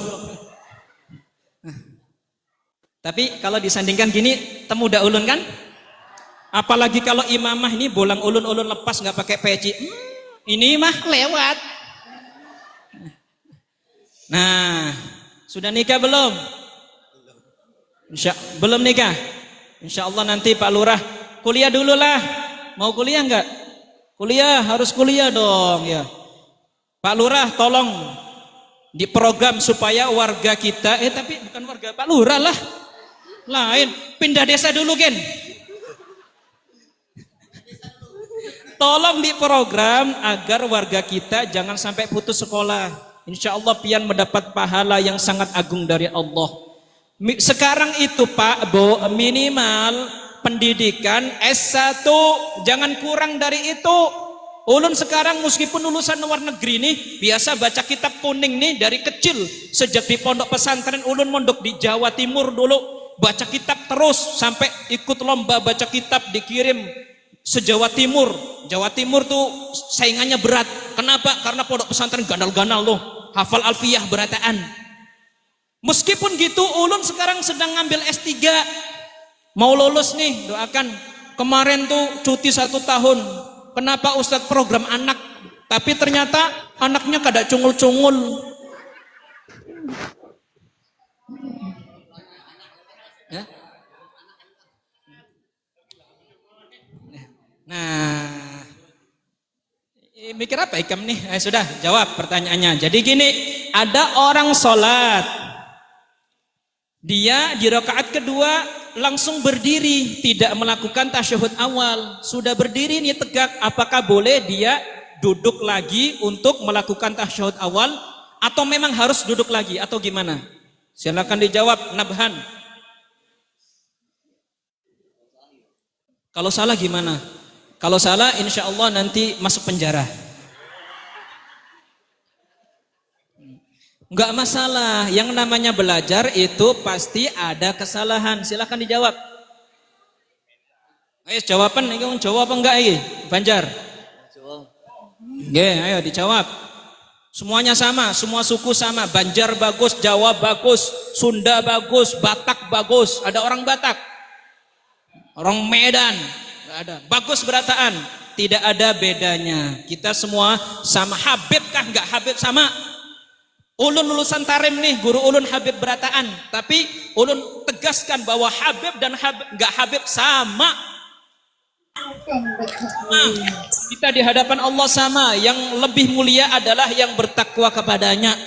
Tapi kalau disandingkan gini, temu dah ulun kan? Apalagi kalau imamah ini bolang ulun-ulun lepas nggak pakai peci. Ini mah lewat. Nah, sudah nikah belum? Belum nikah. Insya Allah nanti Pak Lurah kuliah dulu lah. Mau kuliah nggak? Kuliah, harus kuliah dong ya. Pak Lurah tolong diprogram supaya warga kita, tapi bukan warga Pak Lurah lah. Lain, pindah desa dulu Gen. Tolong diprogram agar warga kita jangan sampai putus sekolah. Insya Allah pian mendapat pahala yang sangat agung dari Allah. Sekarang itu Pak Bu, minimal pendidikan S1, jangan kurang dari itu. Ulun sekarang meskipun lulusan luar negeri nih, biasa baca kitab kuning nih dari kecil. Sejak di pondok pesantren ulun mondok di Jawa Timur dulu, baca kitab terus sampai ikut lomba baca kitab dikirim se-Jawa Timur. Jawa Timur tuh saingannya berat. Kenapa? Karena pondok pesantren ganal-ganal loh, hafal alfiyah berataan. Meskipun gitu ulun sekarang sedang ngambil S3, mau lulus nih, doakan. Kemarin tuh cuti 1 tahun. Kenapa Ustadz program anak? Tapi ternyata anaknya kada cungul-cungul. Ya? Nah, mikir apa ikam nih? Sudah jawab pertanyaannya. Jadi gini, ada orang sholat. Dia di rakaat kedua langsung berdiri, tidak melakukan tasyahud awal. Sudah berdiri nih tegak, apakah boleh dia duduk lagi untuk melakukan tasyahud awal atau memang harus duduk lagi atau gimana? Silakan dijawab Nabhan. Kalau salah gimana? Kalau salah insya Allah nanti masuk penjara. Enggak masalah, yang namanya belajar itu pasti ada kesalahan. Silakan dijawab. Ayo jawaban, ini jawab apa enggak ini? Banjar. Ayo dijawab. Semuanya sama, semua suku sama. Banjar bagus, Jawa bagus, Sunda bagus, Batak bagus. Ada orang Batak, orang Medan, enggak ada. Bagus berataan, tidak ada bedanya. Kita semua sama. Habib kah? Enggak Habib sama. Ulun lulusan Tarim nih, guru ulun Habib berataan. Tapi ulun tegaskan bahwa Habib dan enggak Habib sama. Kita di hadapan Allah sama. Yang lebih mulia adalah yang bertakwa kepadanya.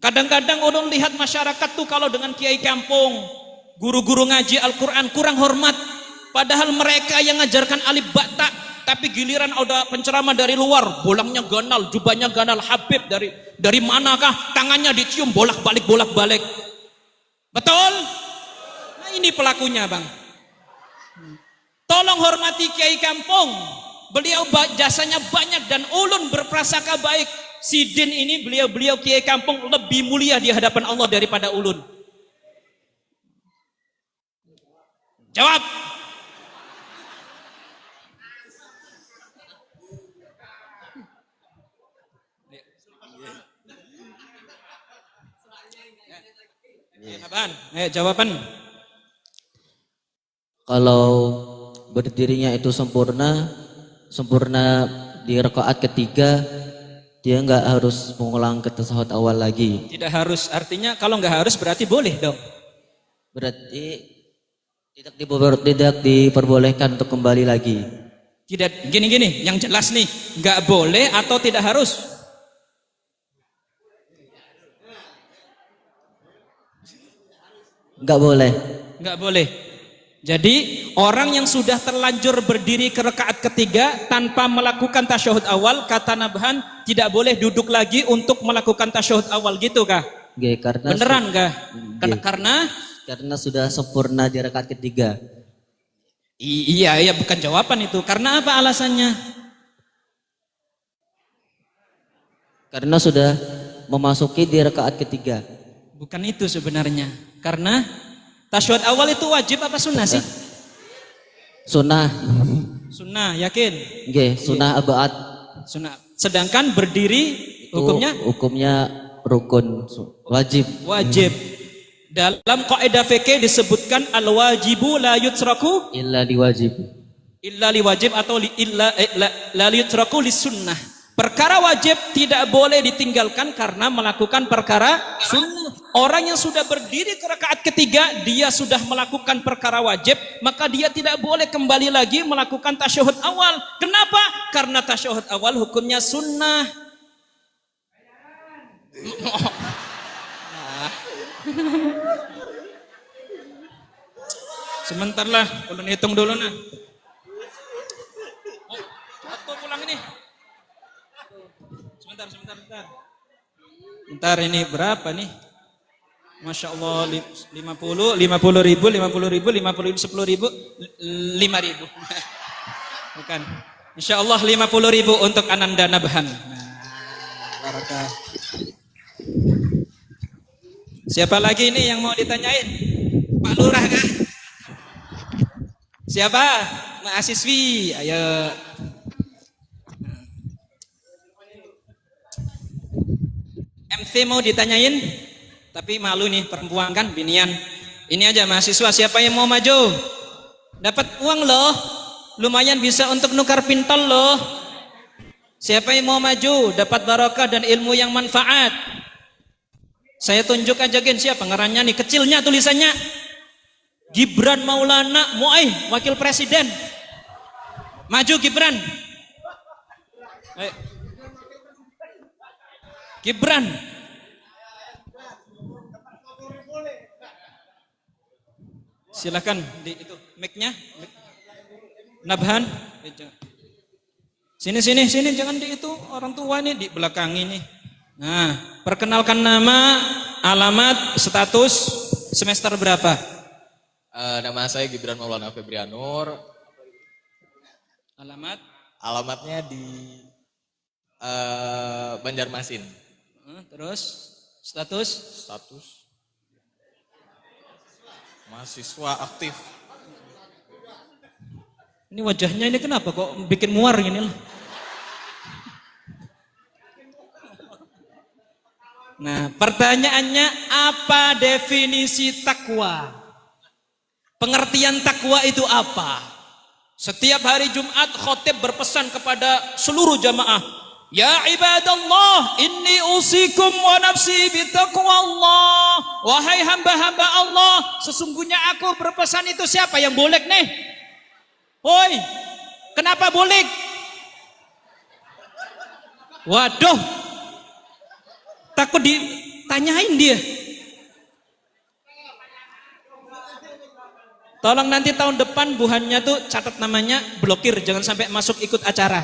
Kadang-kadang ulun lihat masyarakat tuh kalau dengan kiai kampung, guru-guru ngaji Al-Quran kurang hormat. Padahal mereka yang ngajarkan alif bata. Tapi giliran ada penceramah dari luar, bolangnya ganal, jubahnya ganal. Habib dari manakah? Tangannya dicium bolak-balik. Betul? Nah ini pelakunya bang. Tolong hormati Kiai Kampung. Beliau jasanya banyak dan ulun berprasangka baik. Sidin ini beliau Kiai Kampung lebih mulia di hadapan Allah daripada ulun. Jawab. Apaan? Jawaban. Kalau berdirinya itu sempurna di rakaat ketiga, dia nggak harus mengulang ke tasyahud awal lagi. Tidak harus, artinya kalau nggak harus berarti boleh dong. Berarti tidak diperbolehkan untuk kembali lagi. Tidak, gini, yang jelas nih, nggak boleh atau tidak harus? Nggak boleh. Nggak boleh. Jadi orang yang sudah terlanjur berdiri ke rakaat ketiga tanpa melakukan tasyahud awal, kata Nabhan, tidak boleh duduk lagi untuk melakukan tasyahud awal, gitu kah? Karena beneran kah? Karena sudah sempurna di rakaat ketiga. Iya, bukan jawaban itu. Karena apa alasannya? Karena sudah memasuki di rakaat ketiga. Bukan itu sebenarnya. Karena tasyahud awal itu wajib apa sunnah sih? Sunnah. Sunnah, yakin? Sunnah abaat. Sunnah. Sedangkan berdiri hukumnya? Hukumnya rukun, wajib. Wajib. Dalam kaidah fikih disebutkan al-wajibu la yutraku illa liwajib. Illa liwajib atau la yutraku lisunnah. Perkara wajib tidak boleh ditinggalkan karena melakukan perkara sunnah. Orang yang sudah berdiri ke rakaat ketiga, dia sudah melakukan perkara wajib, maka dia tidak boleh kembali lagi melakukan tasyahud awal. Kenapa? Karena tasyahud awal hukumnya sunnah. Sebentar lah, ulun hitung dulu nah. Jatuh pulang ini. Sebentar. Bentar, ini berapa nih? Masya Allah, 50 ribu, 10 ribu, 5 ribu. Bukan. Insya Allah 50 ribu untuk Ananda Nabhan. Barakah. Siapa lagi ini yang mau ditanyain? Pak Lurah kah? Siapa? Mahasiswi, ayo. MC mau ditanyain? Tapi malu nih, perempuan kan, binian. Ini aja mahasiswa, siapa yang mau maju? Dapat uang loh, lumayan bisa untuk nukar pintol loh. Siapa yang mau maju? Dapat barokah dan ilmu yang manfaat. Saya tunjuk aja siapa ngarannya nih, kecilnya tulisannya. Gibran Maulana Mu'ay, wakil presiden. Maju Gibran. Gibran. Silakan di itu mic-nya. Nabhan. Sini jangan di itu, orang tua nih di belakang ini. Nah, perkenalkan nama, alamat, status, semester berapa? Nama saya Gibran Maulana Febrianur. Alamatnya di Banjarmasin. Terus status mahasiswa aktif. Ini wajahnya ini kenapa kok bikin muar gini loh. Nah, pertanyaannya apa definisi takwa? Pengertian takwa itu apa? Setiap hari Jumat khotib berpesan kepada seluruh jamaah, ya ibadallah, inni usikum wa nafsi bitaqwallah. Wahai hamba-hamba Allah, sesungguhnya aku berpesan itu. Siapa yang boleh nih? Woi, kenapa boleh? Waduh, takut ditanyain dia. Tolong nanti tahun depan buhannya tuh catat namanya, blokir, jangan sampai masuk ikut acara.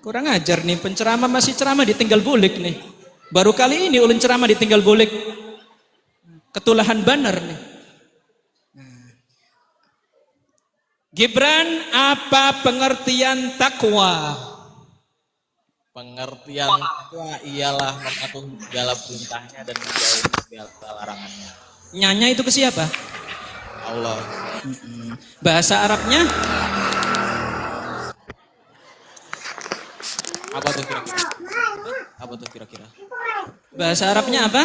Kurang ajar nih, penceramah masih ceramah ditinggal bulik nih. Baru kali ini ulun ceramah ditinggal bulik. Ketulahan banar nih. Gibran, apa pengertian takwa? Pengertian takwa ialah mematuhi segala perintahnya dan menjauhi segala larangannya. Nyanya itu ke siapa? Allah. Bahasa Arabnya? Apa tuh kira-kira? Apa tuh kira-kira? Bahasa Arabnya apa?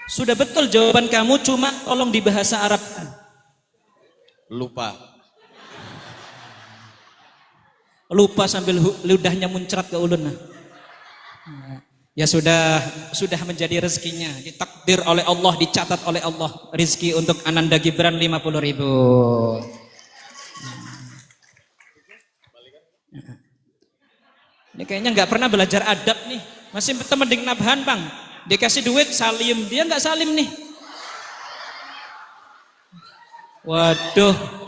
Sudah betul jawaban kamu, cuma tolong di bahasa Arab. Lupa. Lupa sambil ludahnya muncrat ke ulun. Ya sudah menjadi rezekinya, ditakdir oleh Allah, dicatat oleh Allah rezeki untuk Ananda Gibran 50.000. Ini kayaknya nggak pernah belajar adab nih, masih temen di Nabhan bang, dikasih duit salim, dia nggak salim nih. Waduh.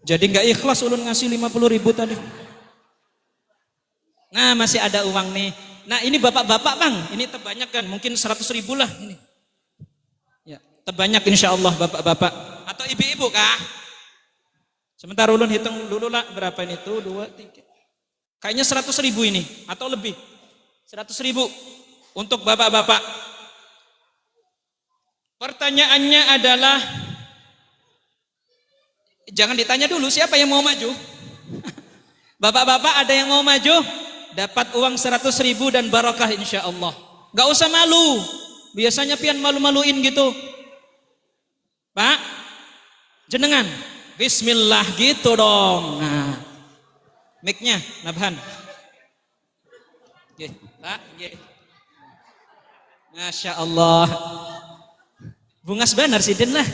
Jadi nggak ikhlas ulun ngasih 50.000 tadi. Nah masih ada uang nih. Nah ini bapak-bapak bang, ini terbanyak kan, mungkin 100.000 lah ini. Ya, terbanyak insya Allah bapak-bapak atau ibu-ibu kah? Sebentar ulun hitung dulu lah berapa ini tuh 2, 3. Kayaknya 100.000 ini atau lebih. 100.000 untuk bapak-bapak. Pertanyaannya adalah, jangan ditanya dulu siapa yang mau maju. Bapak-bapak ada yang mau maju, dapat uang 100.000 dan barokah insya Allah. Gak usah malu, biasanya pian malu-maluin gitu. Pak, jenengan, bismillah gitu dong. Nah, mic-nya, Nabhan. Oke, Pak, oke. Masya Allah. Bungas benar sih Den lah.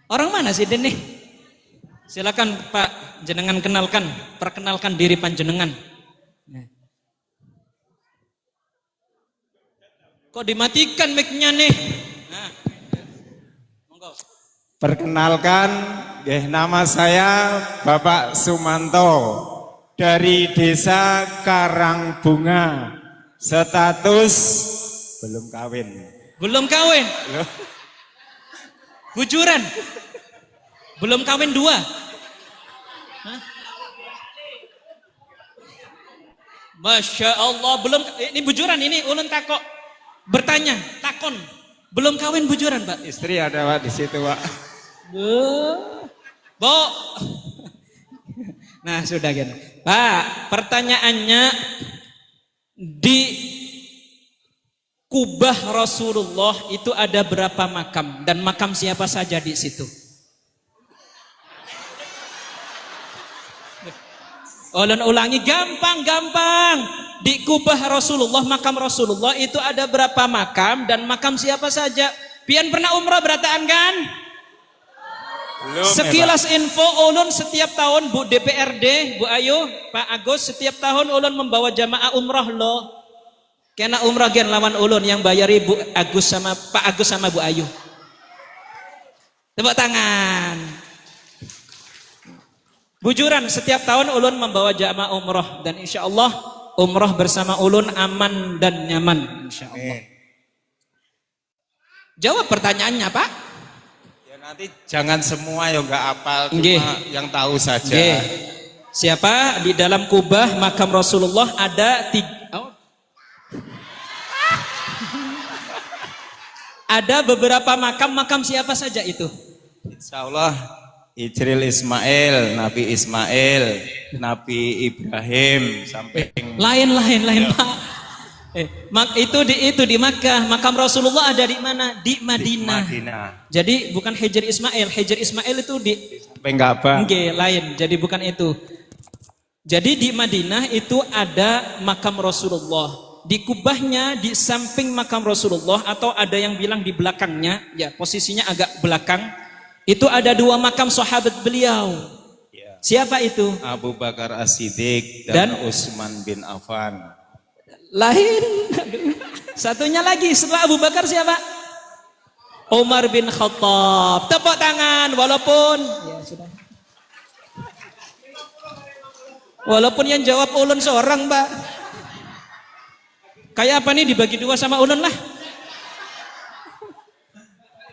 Orang mana sih Den nih? Silakan Pak, jenengan perkenalkan diri panjenengan. Kok dimatikan mic-nya nih? Nah, monggo. Perkenalkan, nama saya Bapak Sumanto dari Desa Karangbunga. Status belum kawin. Belum kawin? Bujuran? Belum kawin 2? Hah? Masya Allah, belum, ini bujuran, ini ulun takok, bertanya, takon, belum kawin bujuran Pak? Istri ada Pak di situ Pak. Bo. Nah sudah gitu. Pak, pertanyaannya, di Kubah Rasulullah itu ada berapa makam dan makam siapa saja di situ? Ulun ulangi, gampang. Di Kubah Rasulullah, makam Rasulullah itu ada berapa makam dan makam siapa saja? Pian pernah umrah berataan kan? Belum, Sekilas info, ulun setiap tahun Bu DPRD, Bu Ayu, Pak Agus, setiap tahun ulun membawa jamaah umrah loh. Kena umrah gen lawan ulun yang bayari Bu Agus sama Pak Agus sama Bu Ayu. Tepuk tangan. Bujuran, setiap tahun ulun membawa jamaah umrah dan insya Allah umrah bersama ulun aman dan nyaman insya Allah. Jawab pertanyaannya Pak. Ya nanti jangan semua yang nggak hafal, cuma Nggih. yang tahu saja. Nggih. Siapa di dalam kubah makam Rasulullah ada 3. Ada beberapa makam siapa saja itu? Insya Allah Ijril Ismail, Nabi Ismail, Nabi Ibrahim sampai Lain Pak. Itu di Makkah. Makam Rasulullah ada di mana? Di Madinah. Jadi bukan Hajar Ismail. Hajar Ismail itu di sampai Ka'bah. Nggih, lain. Jadi bukan itu. Jadi di Madinah itu ada makam Rasulullah. Di kubahnya di samping makam Rasulullah atau ada yang bilang di belakangnya, ya posisinya agak belakang. Itu ada 2 makam sahabat beliau. Ya. Siapa itu? Abu Bakar As-Siddiq dan Utsman bin Affan. Lain. Satunya lagi setelah Abu Bakar siapa? Umar bin Khattab. Tepuk tangan walaupun ya sudah. Walaupun yang jawab ulun seorang, Mbak. Kayak apa nih dibagi 2 sama ulun lah.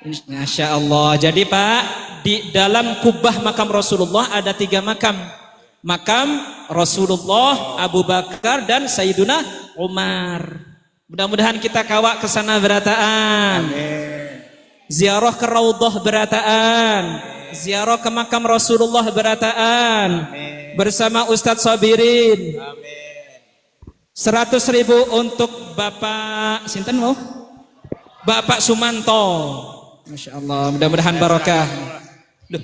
Masya Allah. Jadi Pak, di dalam kubah makam Rasulullah ada 3 makam. Makam Rasulullah, Abu Bakar, dan Sayyiduna Umar. Mudah-mudahan kita kawak ke sana berataan. Ziarah ke Raudhah berataan. Ziarah ke makam Rasulullah berataan. Bersama Ustadz Sabirin. 100.000 untuk Bapak Sinten mau? Bapak Sumanto. Masya Allah, mudah-mudahan barokah. Duh,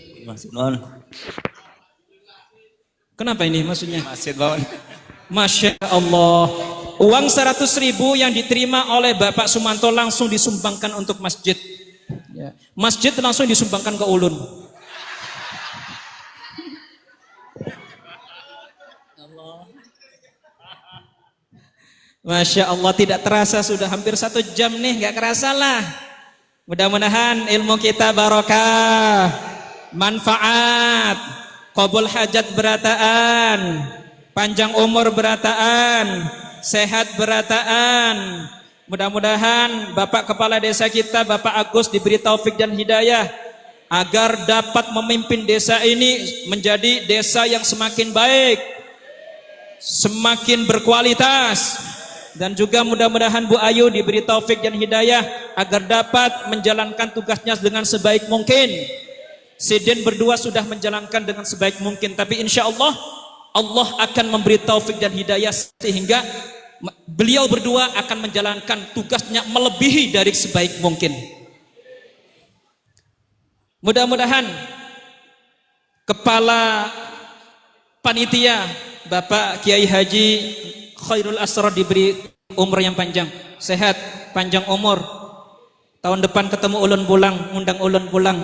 kenapa ini maksudnya? Masjid Bawon. Masya Allah. Uang 100.000 yang diterima oleh Bapak Sumanto langsung disumbangkan untuk masjid. Masjid langsung disumbangkan ke ulun. Masya Allah, tidak terasa sudah hampir 1 jam nih, nggak kerasa lah. Mudah-mudahan ilmu kita barokah, manfaat, qabul hajat berataan, panjang umur berataan, sehat berataan. Mudah-mudahan Bapak Kepala Desa kita, Bapak Agus, diberi taufik dan hidayah agar dapat memimpin desa ini menjadi desa yang semakin baik, semakin berkualitas. Dan juga mudah-mudahan Bu Ayu diberi taufik dan hidayah agar dapat menjalankan tugasnya dengan sebaik mungkin. Sidin berdua sudah menjalankan dengan sebaik mungkin, tapi insya Allah Allah akan memberi taufik dan hidayah sehingga beliau berdua akan menjalankan tugasnya melebihi dari sebaik mungkin. Mudah-mudahan Kepala Panitia Bapak Kiai Haji Khairul Asrar diberi umur yang panjang, sehat, panjang umur. Tahun depan ketemu ulun pulang, undang ulun pulang.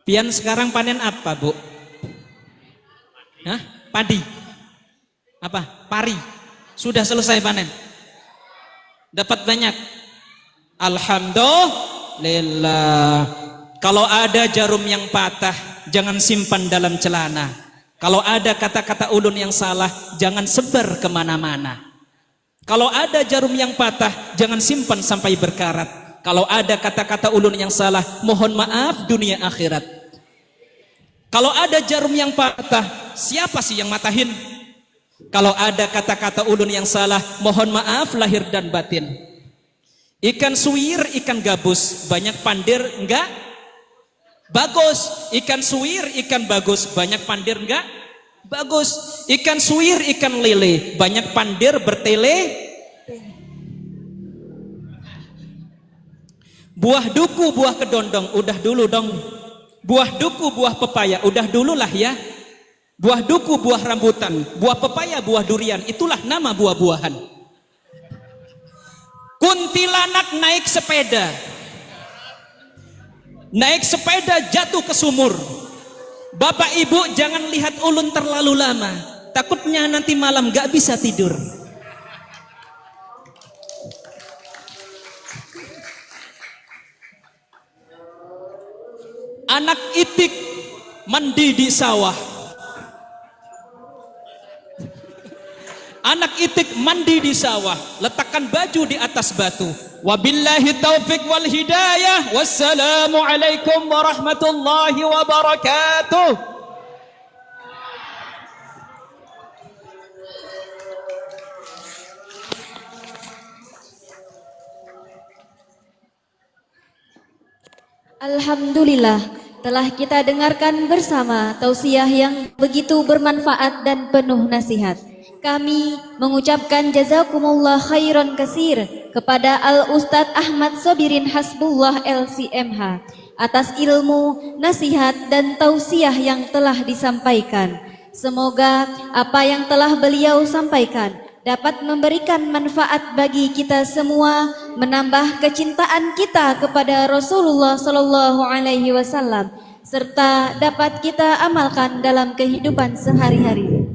Pian sekarang panen apa, Bu? Hah? Padi. Apa? Pari. Sudah selesai panen. Dapat banyak. Alhamdulillah. Kalau ada jarum yang patah, jangan simpan dalam celana. Kalau ada kata-kata ulun yang salah, jangan sebar kemana-mana. Kalau ada jarum yang patah, jangan simpan sampai berkarat. Kalau ada kata-kata ulun yang salah, mohon maaf dunia akhirat. Kalau ada jarum yang patah, siapa sih yang matahin? Kalau ada kata-kata ulun yang salah, mohon maaf lahir dan batin. Ikan suwir, ikan gabus, banyak pandir enggak? Bagus. Ikan suwir, ikan bagus, banyak pandir enggak? Bagus. Ikan suwir, ikan lele, banyak pandir bertele. Buah duku, buah kedondong, udah dulu dong. Buah duku, buah pepaya, udah dulu lah ya. Buah duku, buah rambutan, buah pepaya, buah durian, itulah nama buah-buahan. Kuntilanak naik sepeda. Naik sepeda jatuh ke sumur. Bapak Ibu jangan lihat ulun terlalu lama, takutnya nanti malam gak bisa tidur. Anak itik mandi di sawah. Anak itik mandi di sawah, letakkan baju di atas batu. Wabillahi taufiq wal hidayah. Wassalamualaikum warahmatullahi wabarakatuh. Alhamdulillah, telah kita dengarkan bersama tausiah yang begitu bermanfaat dan penuh nasihat. Kami mengucapkan jazakumullah khairan kasir kepada Al-Ustadz Ahmad Sabirin Hasbullah LCMH atas ilmu, nasihat, dan tausiah yang telah disampaikan. Semoga apa yang telah beliau sampaikan dapat memberikan manfaat bagi kita semua, menambah kecintaan kita kepada Rasulullah Sallallahu Alaihi Wasallam, serta dapat kita amalkan dalam kehidupan sehari-hari.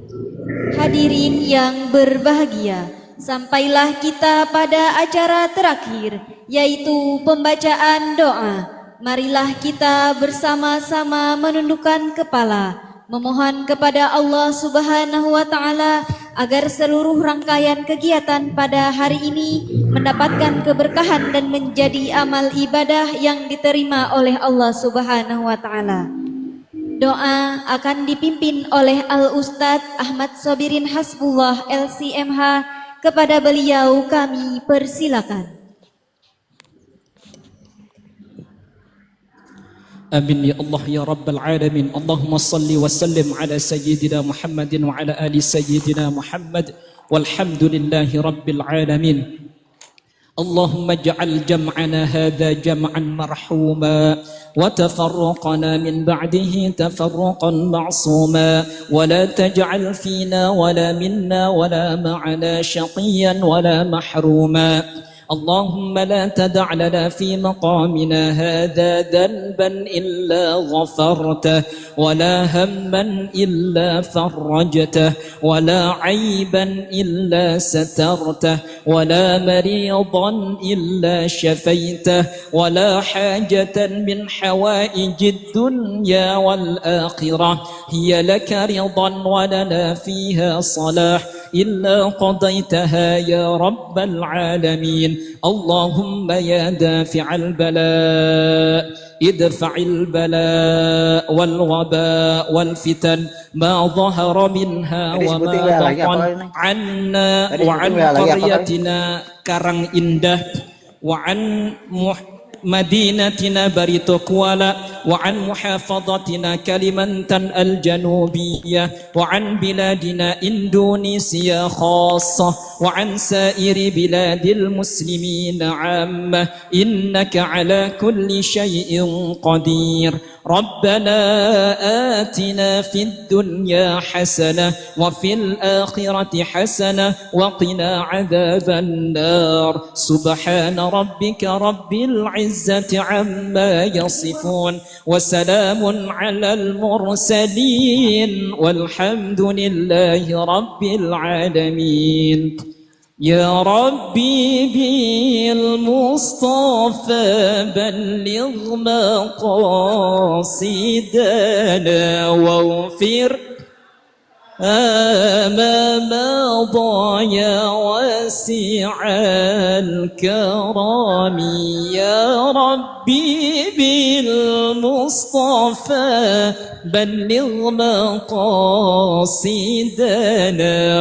Hadirin yang berbahagia, sampailah kita pada acara terakhir, yaitu pembacaan doa. Marilah kita bersama-sama menundukkan kepala, memohon kepada Allah Subhanahu wa Ta'ala agar seluruh rangkaian kegiatan pada hari ini mendapatkan keberkahan dan menjadi amal ibadah yang diterima oleh Allah Subhanahu wa taala. Doa akan dipimpin oleh Al-Ustadz Ahmad Sobirin Hasbullah LCMH. Kepada beliau kami persilakan. Amin ya Allah ya Rabbal Alamin. Allahumma salli wa sallim ala Sayyidina Muhammadin wa ala ali Sayyidina Muhammad. Walhamdulillahi Rabbil Alamin. اللهم اجعل جمعنا هذا جمعا مرحوما وتفرقنا من بعده تفرقا معصوما ولا تجعل فينا ولا منا ولا معنا شقيا ولا محروما اللهم لا تدع لنا في مقامنا هذا ذنبا إلا غفرته ولا هما إلا فرجته ولا عيبا إلا سترته ولا مريضا إلا شفيته ولا حاجة من حوائج الدنيا والآخرة هي لك رضا ولنا فيها صلاح إلا قضيتها يا رب العالمين اللهم يا دافع البلاء ادفع البلاء والوباء والفتن ما ظهر منها وما بطن عنا وعن قريتنا Karang Indah وعن مدينتنا بريتو كوالا وعن محافظتنا كلمنتان الجنوبية وعن بلادنا إندونيسيا خاصة وعن سائر بلاد المسلمين عامة إنك على كل شيء قدير ربنا آتنا في الدنيا حسنة وفي الآخرة حسنة وقنا عذاب النار سبحان ربك رب العزة عما يصفون وسلام على المرسلين والحمد لله رب العالمين يا ربي بالمصطفى بلغ مقاصدنا واغفر ما مضى يا واسع الكرم يا ربي بالمصطفى بلغ مقاصدنا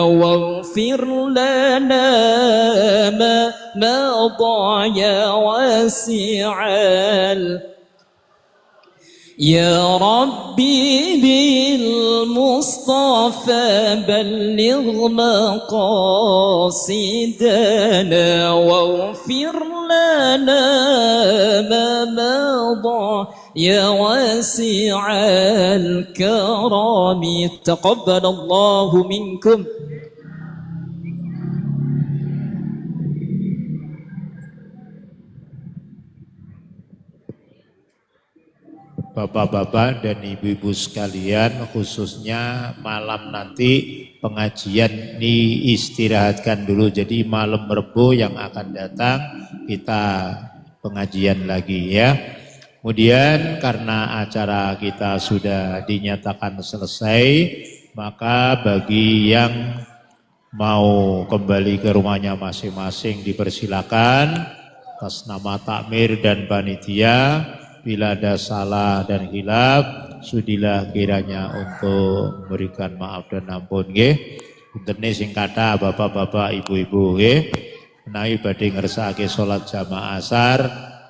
واغفر لنا ما مضى يا واسع يا ربي بالمصطفى بلغ مقاصدنا واغفر لنا ما مضى يا واسع الكرم تقبل الله منكم. Bapak-bapak dan ibu-ibu sekalian, khususnya malam nanti pengajian diistirahatkan dulu. Jadi malam Rebo yang akan datang kita pengajian lagi ya. Kemudian karena acara kita sudah dinyatakan selesai, maka bagi yang mau kembali ke rumahnya masing-masing dipersilakan atas nama takmir dan panitia. Bila ada salah dan hilaf, sudilah kiranya untuk memberikan maaf dan ampun nggih. Intene sing kathah bapak-bapak, ibu-ibu nggih. Menawi badhe ngersakake salat jamaah asar,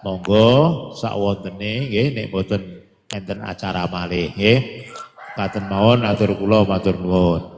monggo sak wontene nggih nek mboten enten acara malih nggih. Katen mawon atur kula matur nuwun.